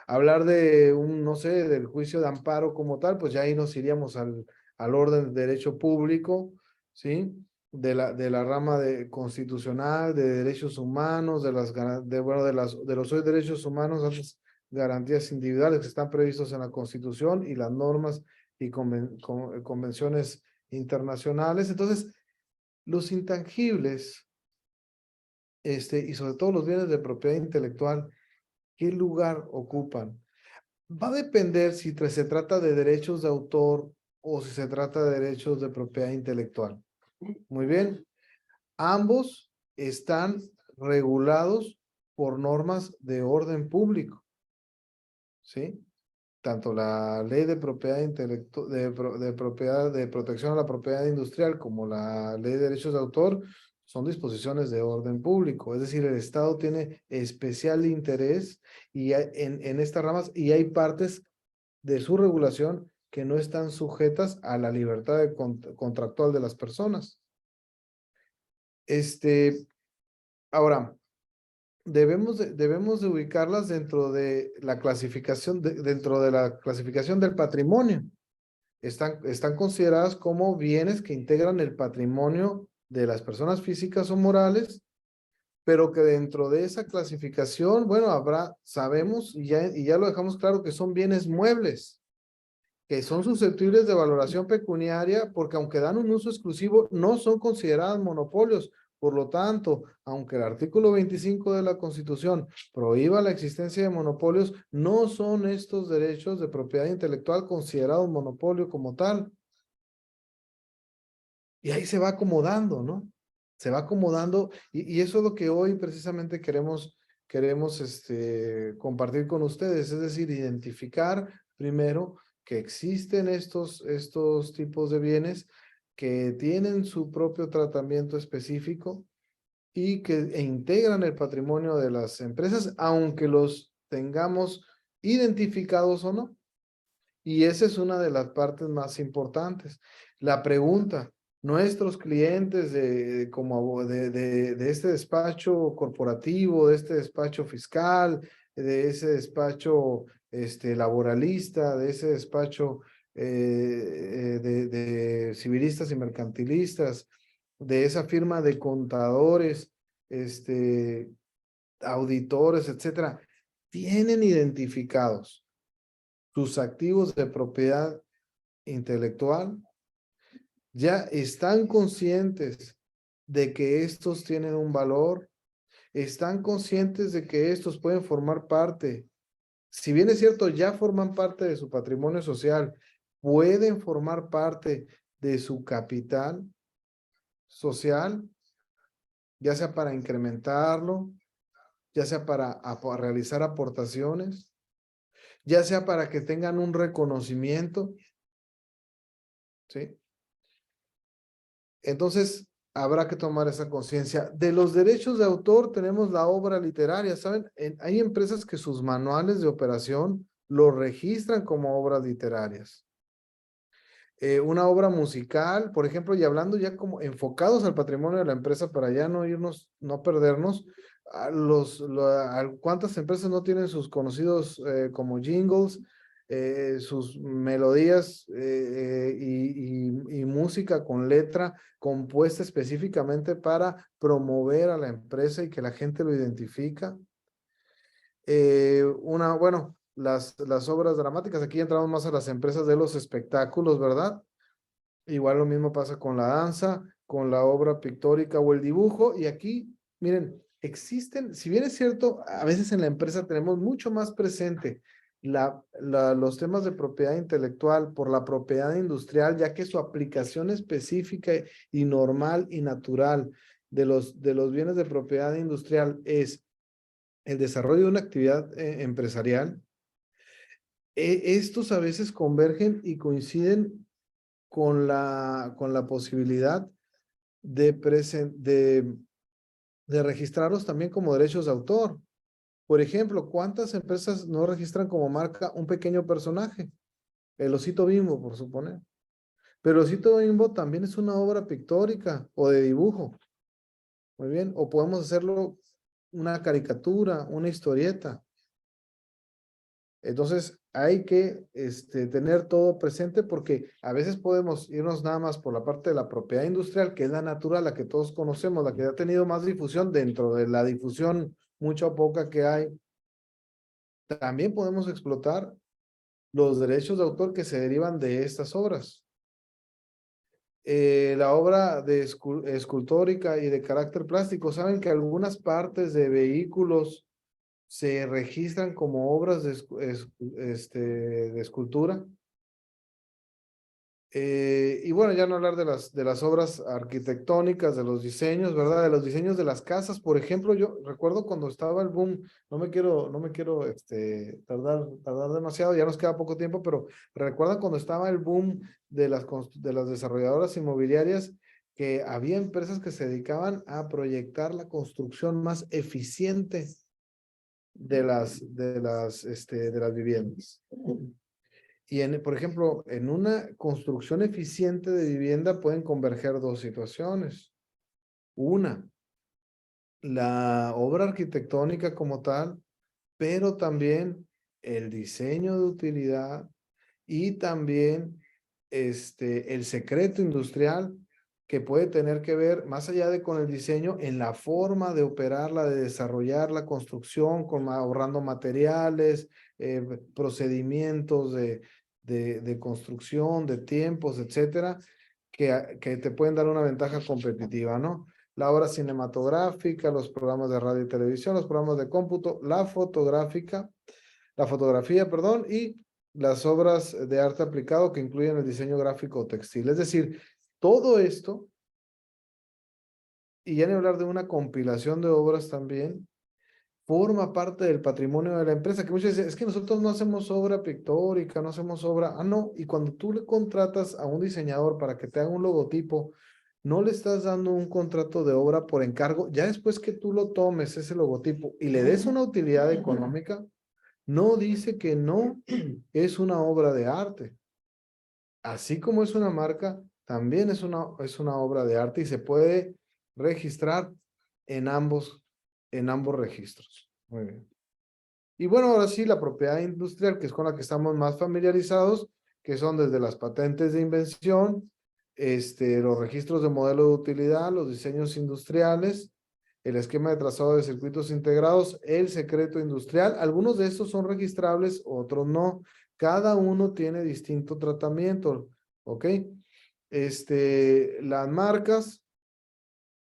Hablar de no sé, del juicio de amparo como tal, pues ya ahí nos iríamos al orden de derecho público, ¿sí? De la rama constitucional, de derechos humanos, de los hoy derechos humanos, las garantías individuales que están previstos en la Constitución y las normas y convenciones internacionales. Entonces, los intangibles, y sobre todo los bienes de propiedad intelectual, ¿qué lugar ocupan? Va a depender si se trata de derechos de autor o si se trata de derechos de propiedad intelectual. Muy bien. Ambos están regulados por normas de orden público. ¿Sí? Tanto la ley de propiedad intelectual, de protección a la propiedad industrial como la ley de derechos de autor son disposiciones de orden público. Es decir, el Estado tiene especial interés en estas ramas y hay partes de su regulación que no están sujetas a la libertad contractual de las personas. Ahora, debemos de ubicarlas dentro de la clasificación, dentro de la clasificación del patrimonio. Están consideradas como bienes que integran el patrimonio de las personas físicas o morales, pero que dentro de esa clasificación, bueno, sabemos y ya lo dejamos claro que son bienes muebles, que son susceptibles de valoración pecuniaria porque aunque dan un uso exclusivo, no son considerados monopolios. Por lo tanto, aunque el artículo 25 de la Constitución prohíba la existencia de monopolios, no son estos derechos de propiedad intelectual considerados monopolio como tal. Y ahí se va acomodando, ¿no? Se va acomodando y eso es lo que hoy precisamente queremos compartir con ustedes, es decir, identificar primero que existen estos tipos de bienes que tienen su propio tratamiento específico y que integran el patrimonio de las empresas, aunque los tengamos identificados o no. Y esa es una de las partes más importantes. La pregunta, nuestros clientes de este despacho corporativo, de este despacho fiscal, de ese despacho laboralista, de ese despacho de civilistas y mercantilistas, de esa firma de contadores, auditores, etcétera, tienen identificados sus activos de propiedad intelectual, ya están conscientes de que estos tienen un valor, están conscientes de que estos pueden formar parte, si bien es cierto, ya forman parte de su patrimonio social, pueden formar parte de su capital social, ya sea para incrementarlo, ya sea para realizar aportaciones. ya sea para que tengan un reconocimiento, ¿sí? Entonces, habrá que tomar esa conciencia. De los derechos de autor tenemos la obra literaria, ¿saben? Hay empresas que sus manuales de operación lo registran como obras literarias. Una obra musical, por ejemplo, y hablando ya como enfocados al patrimonio de la empresa para ya no irnos, no perdernos, ¿cuántas empresas no tienen sus conocidos como jingles, sus melodías y música con letra compuesta específicamente para promover a la empresa y que la gente lo identifica? Bueno, las obras dramáticas, aquí entramos más a las empresas de los espectáculos, ¿verdad? Igual lo mismo pasa con la danza, con la obra pictórica o el dibujo. Y aquí, miren, existen, si bien es cierto, a veces en la empresa tenemos mucho más presente los temas de propiedad intelectual por la propiedad industrial, ya que su aplicación específica y normal y natural de los bienes de propiedad industrial es el desarrollo de una actividad empresarial. Estos a veces convergen y coinciden con la posibilidad de registrarlos también como derechos de autor. Por ejemplo, ¿cuántas empresas no registran como marca un pequeño personaje? El Osito Bimbo, por suponer. Pero el Osito Bimbo también es una obra pictórica o de dibujo. Muy bien. O podemos hacerlo una caricatura, una historieta. Entonces, hay que tener todo presente porque a veces podemos irnos nada más por la parte de la propiedad industrial, que es la natural, la que todos conocemos, la que ha tenido más difusión dentro de la difusión mucha o poca que hay. También podemos explotar los derechos de autor que se derivan de estas obras. La obra de escultórica y de carácter plástico, saben que algunas partes de vehículos se registran como obras de escultura. Y bueno, ya no hablar de las obras arquitectónicas, de los diseños, ¿verdad? De los diseños de las casas, por ejemplo, yo recuerdo cuando estaba el boom, no me quiero tardar demasiado, ya nos queda poco tiempo, pero recuerdan cuando estaba el boom de de las desarrolladoras inmobiliarias, que había empresas que se dedicaban a proyectar la construcción más eficiente de las viviendas. Y por ejemplo, en una construcción eficiente de vivienda pueden converger dos situaciones. Una, la obra arquitectónica como tal, pero también el diseño de utilidad y también el secreto industrial que puede tener que ver, más allá de con el diseño, en la forma de operarla, de desarrollar la construcción, ahorrando materiales, procedimientos de construcción, de tiempos, etcétera, que te pueden dar una ventaja competitiva, ¿no? La obra cinematográfica, los programas de radio y televisión, los programas de cómputo, la fotografía, perdón, y las obras de arte aplicado que incluyen el diseño gráfico textil. Es decir, todo esto, y ya ni hablar de una compilación de obras también, forma parte del patrimonio de la empresa, que muchos dicen, es que nosotros no hacemos obra pictórica, no hacemos obra, no, y cuando tú le contratas a un diseñador para que te haga un logotipo, no le estás dando un contrato de obra por encargo, ya después que tú lo tomes ese logotipo y le des una utilidad económica, no dice que no es una obra de arte. Así como es una marca, también es una obra de arte y se puede registrar en ambos registros. Muy bien. Y bueno, ahora sí, la propiedad industrial, que es con la que estamos más familiarizados, que son desde las patentes de invención, los registros de modelo de utilidad, los diseños industriales, el esquema de trazado de circuitos integrados, el secreto industrial. Algunos de estos son registrables, otros no. Cada uno tiene distinto tratamiento, ¿ok? Las marcas,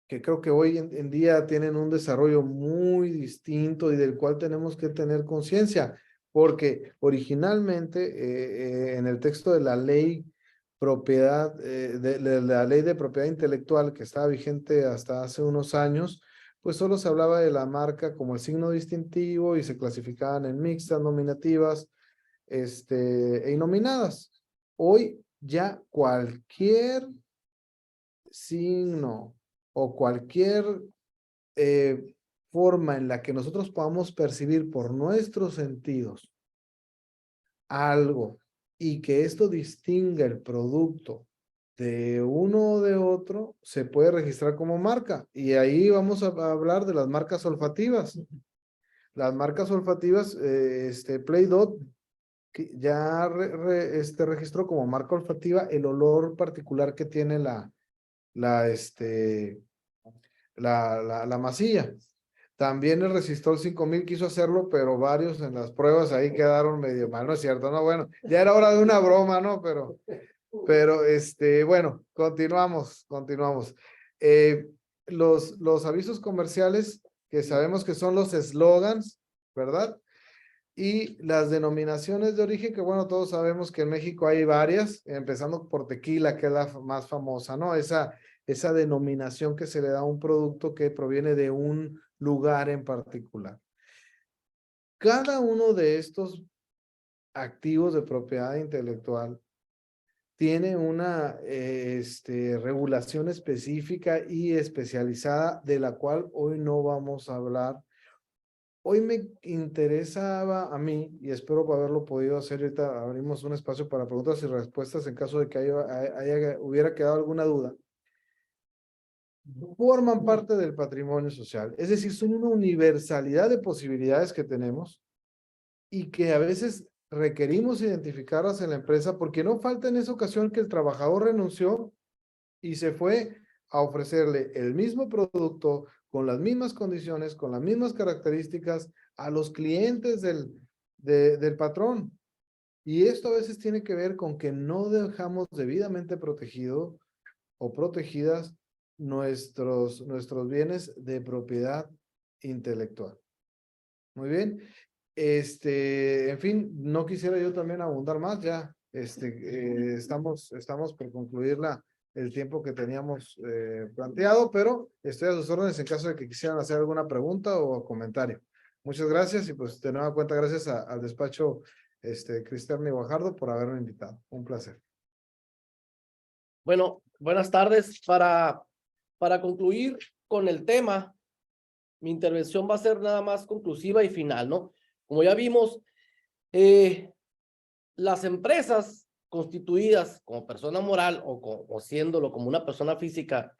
que creo que hoy en día tienen un desarrollo muy distinto y del cual tenemos que tener conciencia, porque originalmente en el texto de la ley de la ley de propiedad intelectual que estaba vigente hasta hace unos años, pues solo se hablaba de la marca como el signo distintivo y se clasificaban en mixtas, nominativas, e inominadas. Hoy ya cualquier signo o cualquier forma en la que nosotros podamos percibir por nuestros sentidos algo y que esto distinga el producto de uno o de otro, se puede registrar como marca. Y ahí vamos a hablar de las marcas olfativas. Las marcas olfativas, Play Dot que ya registró como marca olfativa el olor particular que tiene la masilla. También el Resistol 5000 quiso hacerlo, pero varios en las pruebas ahí quedaron medio mal, ¿no es cierto? No, bueno, ya era hora de una broma, ¿no? Pero bueno, continuamos. Los avisos comerciales, que sabemos que son los eslogans, ¿verdad? Y las denominaciones de origen, que bueno, todos sabemos que en México hay varias, empezando por tequila, que es la más famosa, ¿no? Esa denominación que se le da a un producto que proviene de un lugar en particular. Cada uno de estos activos de propiedad intelectual tiene una regulación específica y especializada de la cual hoy no vamos a hablar. Hoy me interesaba a mí, y espero haberlo podido hacer, ahorita abrimos un espacio para preguntas y respuestas en caso de que hubiera quedado alguna duda. Forman parte del patrimonio social, es decir, son una universalidad de posibilidades que tenemos y que a veces requerimos identificarlas en la empresa, porque no falta en esa ocasión que el trabajador renunció y se fue a ofrecerle el mismo producto, con las mismas condiciones, con las mismas características a los clientes del patrón. Y esto a veces tiene que ver con que no dejamos debidamente protegido o protegidas nuestros bienes de propiedad intelectual. Muy bien. En fin, no quisiera yo también abundar más, ya estamos por concluir el tiempo que teníamos planteado, pero estoy a sus órdenes en caso de que quisieran hacer alguna pregunta o comentario. Muchas gracias y pues de nueva cuenta gracias al despacho Cristerna y Guajardo por haberme invitado. Un placer. Bueno, buenas tardes. Para concluir con el tema, mi intervención va a ser nada más conclusiva y final, ¿no? Como ya vimos, las empresas constituidas como persona moral o siéndolo como una persona física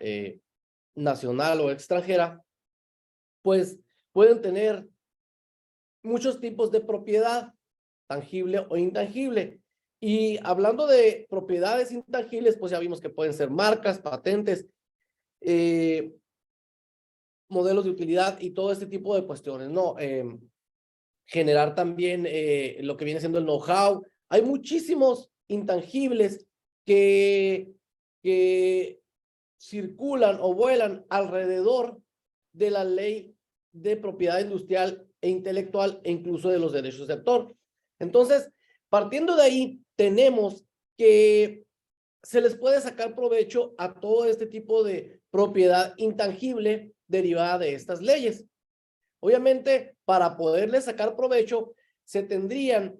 nacional o extranjera, pues pueden tener muchos tipos de propiedad, tangible o intangible. Y hablando de propiedades intangibles, pues ya vimos que pueden ser marcas, patentes, modelos de utilidad y todo este tipo de cuestiones, ¿no? Generar también lo que viene siendo el know-how. Hay muchísimos intangibles que circulan o vuelan alrededor de la ley de propiedad industrial e intelectual e incluso de los derechos de autor. Entonces, partiendo de ahí, tenemos que se les puede sacar provecho a todo este tipo de propiedad intangible derivada de estas leyes. Obviamente, para poderle sacar provecho, se tendrían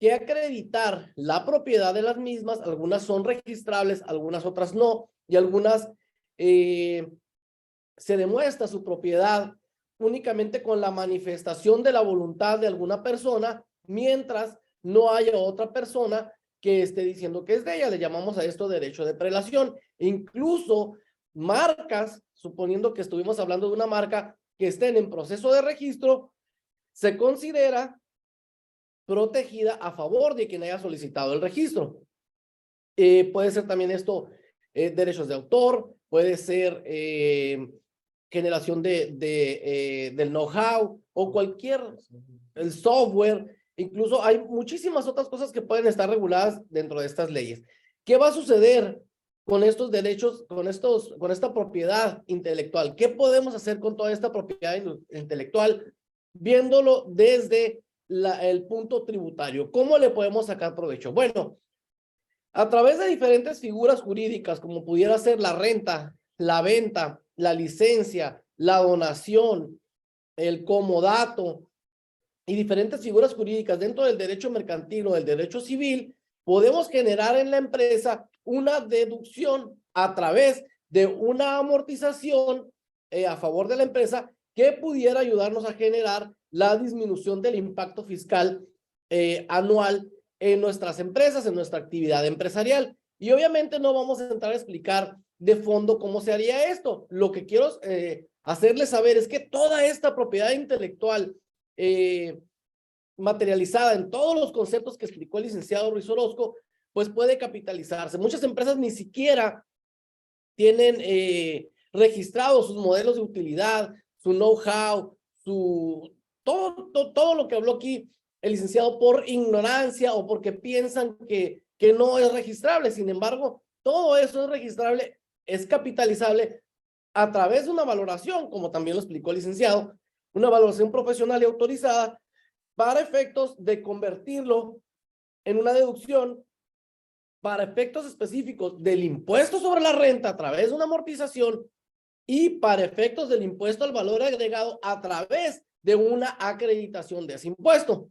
que acreditar la propiedad de las mismas. Algunas son registrables, algunas otras no, y algunas se demuestra su propiedad únicamente con la manifestación de la voluntad de alguna persona, mientras no haya otra persona que esté diciendo que es de ella. Le llamamos a esto derecho de prelación. Incluso marcas, suponiendo que estuvimos hablando de una marca que estén en proceso de registro, se considera protegida a favor de quien haya solicitado el registro. Puede ser también esto derechos de autor, puede ser generación del know-how o el software. Incluso hay muchísimas otras cosas que pueden estar reguladas dentro de estas leyes. ¿Qué va a suceder con estos derechos, con esta propiedad intelectual? ¿Qué podemos hacer con toda esta propiedad intelectual? Viéndolo desde el punto tributario. ¿Cómo le podemos sacar provecho? Bueno, a través de diferentes figuras jurídicas, como pudiera ser la renta, la venta, la licencia, la donación, el comodato, y diferentes figuras jurídicas dentro del derecho mercantil o del derecho civil, podemos generar en la empresa una deducción a través de una amortización a favor de la empresa que pudiera ayudarnos a generar la disminución del impacto fiscal anual en nuestras empresas, en nuestra actividad empresarial. Y obviamente no vamos a entrar a explicar de fondo cómo se haría esto. Lo que quiero hacerles saber es que toda esta propiedad intelectual materializada en todos los conceptos que explicó el licenciado Ruiz Orozco, pues puede capitalizarse. Muchas empresas ni siquiera tienen registrados sus modelos de utilidad, su know-how, todo lo que habló aquí el licenciado por ignorancia o porque piensan que no es registrable. Sin embargo, todo eso es registrable, es capitalizable a través de una valoración, como también lo explicó el licenciado, una valoración profesional y autorizada para efectos de convertirlo en una deducción para efectos específicos del impuesto sobre la renta a través de una amortización y para efectos del impuesto al valor agregado a través de una acreditación de ese impuesto.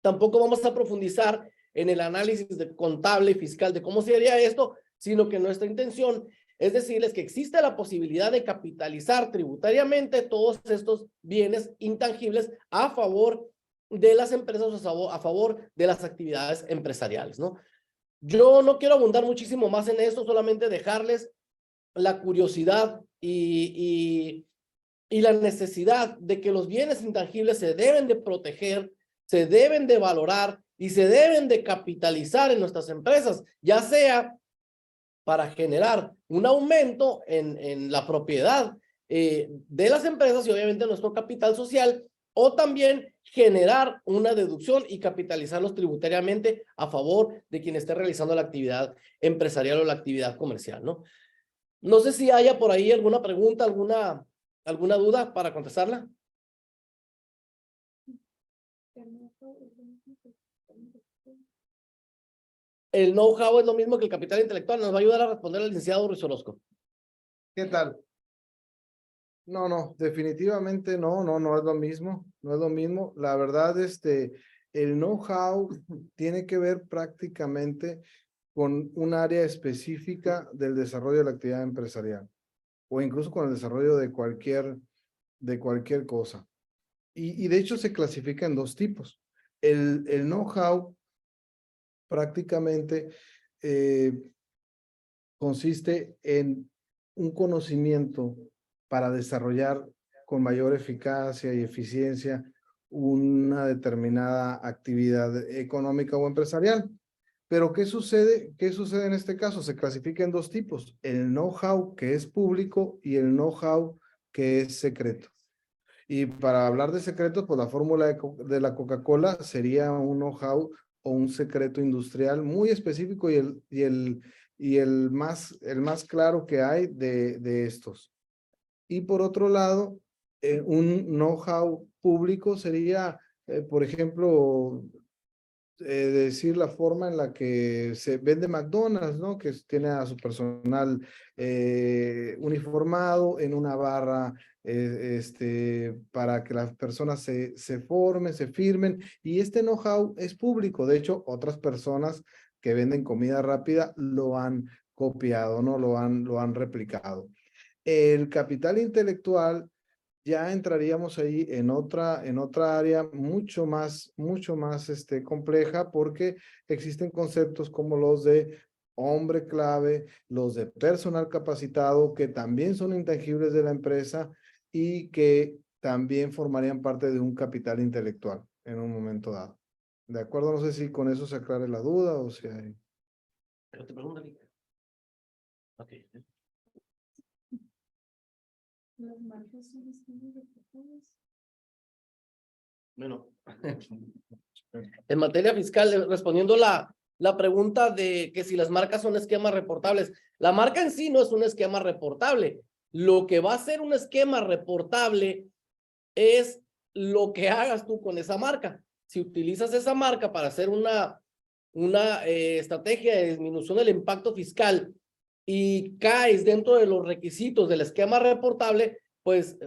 Tampoco vamos a profundizar en el análisis de contable y fiscal de cómo se haría esto, sino que nuestra intención es decirles que existe la posibilidad de capitalizar tributariamente todos estos bienes intangibles a favor de las empresas, a favor de las actividades empresariales, ¿no? Yo no quiero abundar muchísimo más en esto, solamente dejarles la curiosidad y la necesidad de que los bienes intangibles se deben de proteger, se deben de valorar y se deben de capitalizar en nuestras empresas, ya sea para generar un aumento en la propiedad de las empresas y obviamente nuestro capital social, o también generar una deducción y capitalizarlos tributariamente a favor de quien esté realizando la actividad empresarial o la actividad comercial, ¿no? No sé si haya por ahí alguna pregunta, alguna duda para contestarla. El know-how es lo mismo que el capital intelectual. Nos va a ayudar a responder el licenciado Ruiz Orozco. ¿Qué tal? No, definitivamente no es lo mismo, no es lo mismo. La verdad, el know-how tiene que ver prácticamente con un área específica del desarrollo de la actividad empresarial o incluso con el desarrollo de cualquier cosa. Y de hecho se clasifica en dos tipos. El know-how prácticamente consiste en un conocimiento para desarrollar con mayor eficacia y eficiencia una determinada actividad económica o empresarial. Pero ¿qué sucede? ¿Qué sucede en este caso? Se clasifica en dos tipos, el know-how que es público y el know-how que es secreto. Y para hablar de secretos, pues la fórmula de la Coca-Cola sería un know-how o un secreto industrial muy específico y el más claro que hay de estos. Y por otro lado, un know-how público sería, por ejemplo, decir la forma en la que se vende McDonald's, ¿no? Que tiene a su personal uniformado en una barra para que las personas se formen, se firmen, y este know-how es público. De hecho, otras personas que venden comida rápida lo han copiado, ¿no? Lo han replicado. El capital intelectual ya entraríamos ahí en otra área mucho más compleja, porque existen conceptos como los de hombre clave, los de personal capacitado, que también son intangibles de la empresa y que también formarían parte de un capital intelectual en un momento dado. ¿De acuerdo? No sé si con eso se aclare la duda o si hay... Pero te pregunto, ok. Las marcas son esquemas reportables. Bueno, en materia fiscal, respondiendo la pregunta de que si las marcas son esquemas reportables, la marca en sí no es un esquema reportable. Lo que va a ser un esquema reportable es lo que hagas tú con esa marca. Si utilizas esa marca para hacer una estrategia de disminución del impacto fiscal y caes dentro de los requisitos del esquema reportable, pues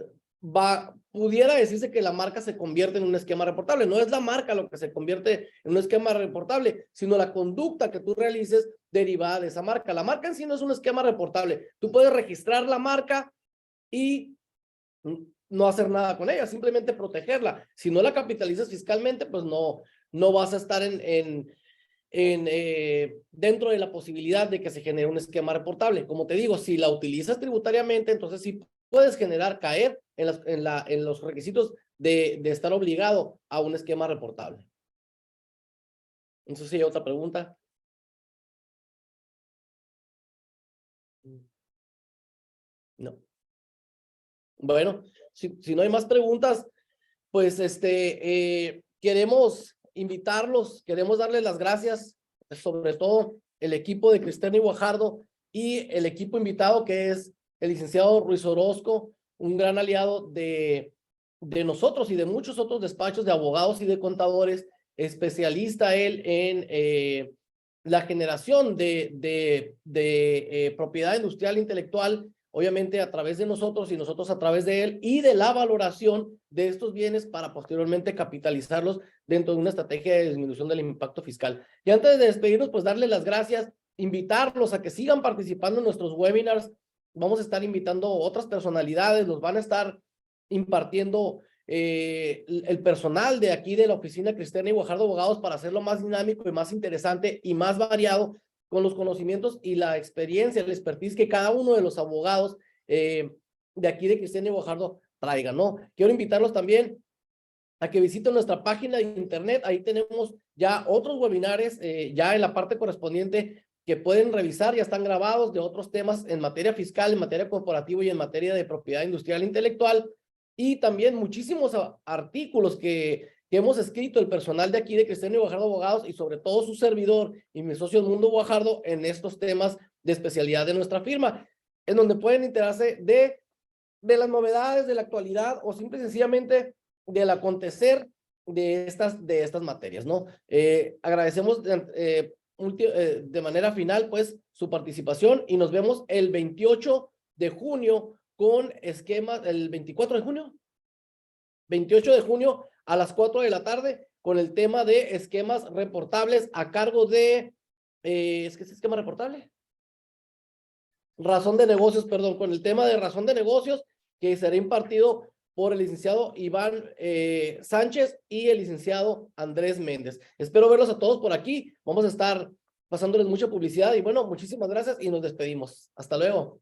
pudiera decirse que la marca se convierte en un esquema reportable. No es la marca lo que se convierte en un esquema reportable, sino la conducta que tú realices derivada de esa marca. La marca en sí no es un esquema reportable. Tú puedes registrar la marca y no hacer nada con ella, simplemente protegerla. Si no la capitalizas fiscalmente, pues no vas a estar dentro de la posibilidad de que se genere un esquema reportable. Como te digo, si la utilizas tributariamente, entonces sí puedes caer en los requisitos de estar obligado a un esquema reportable. Eso sí, otra pregunta. No. Bueno, si no hay más preguntas, pues queremos invitarlos, queremos darles las gracias, sobre todo el equipo de Cristerna y Guajardo y el equipo invitado que es el licenciado Ruiz Orozco, un gran aliado de nosotros y de muchos otros despachos de abogados y de contadores, especialista él en la generación de propiedad industrial intelectual, obviamente a través de nosotros y nosotros a través de él, y de la valoración de estos bienes para posteriormente capitalizarlos dentro de una estrategia de disminución del impacto fiscal. Y antes de despedirnos, pues darles las gracias, invitarlos a que sigan participando en nuestros webinars. Vamos a estar invitando otras personalidades, los van a estar impartiendo el personal de aquí de la oficina Cristerna y Guajardo Abogados para hacerlo más dinámico y más interesante y más variado con los conocimientos y la experiencia, el expertise que cada uno de los abogados de aquí de Cristerna y Guajardo traigan, ¿no? Quiero invitarlos también a que visiten nuestra página de internet. Ahí tenemos ya otros webinares, ya en la parte correspondiente que pueden revisar, ya están grabados de otros temas en materia fiscal, en materia corporativa y en materia de propiedad industrial intelectual. Y también muchísimos artículos que hemos escrito el personal de aquí de Cristerna y Guajardo Abogados y sobre todo su servidor y mi socio Mundo Guajardo en estos temas de especialidad de nuestra firma, en donde pueden enterarse de las novedades de la actualidad o simple y sencillamente del acontecer de estas materias, ¿no? Agradecemos de manera final, pues, su participación y nos vemos el 28 de junio con esquemas, el 24 de junio, 28 de junio a las 4 de la tarde con el tema de esquemas reportables a cargo de, ¿es que es esquema reportable? Razón de negocios, perdón, con el tema de razón de negocios que será impartido por el licenciado Iván Sánchez y el licenciado Andrés Méndez. Espero verlos a todos por aquí. Vamos a estar pasándoles mucha publicidad y bueno, muchísimas gracias y nos despedimos. Hasta luego.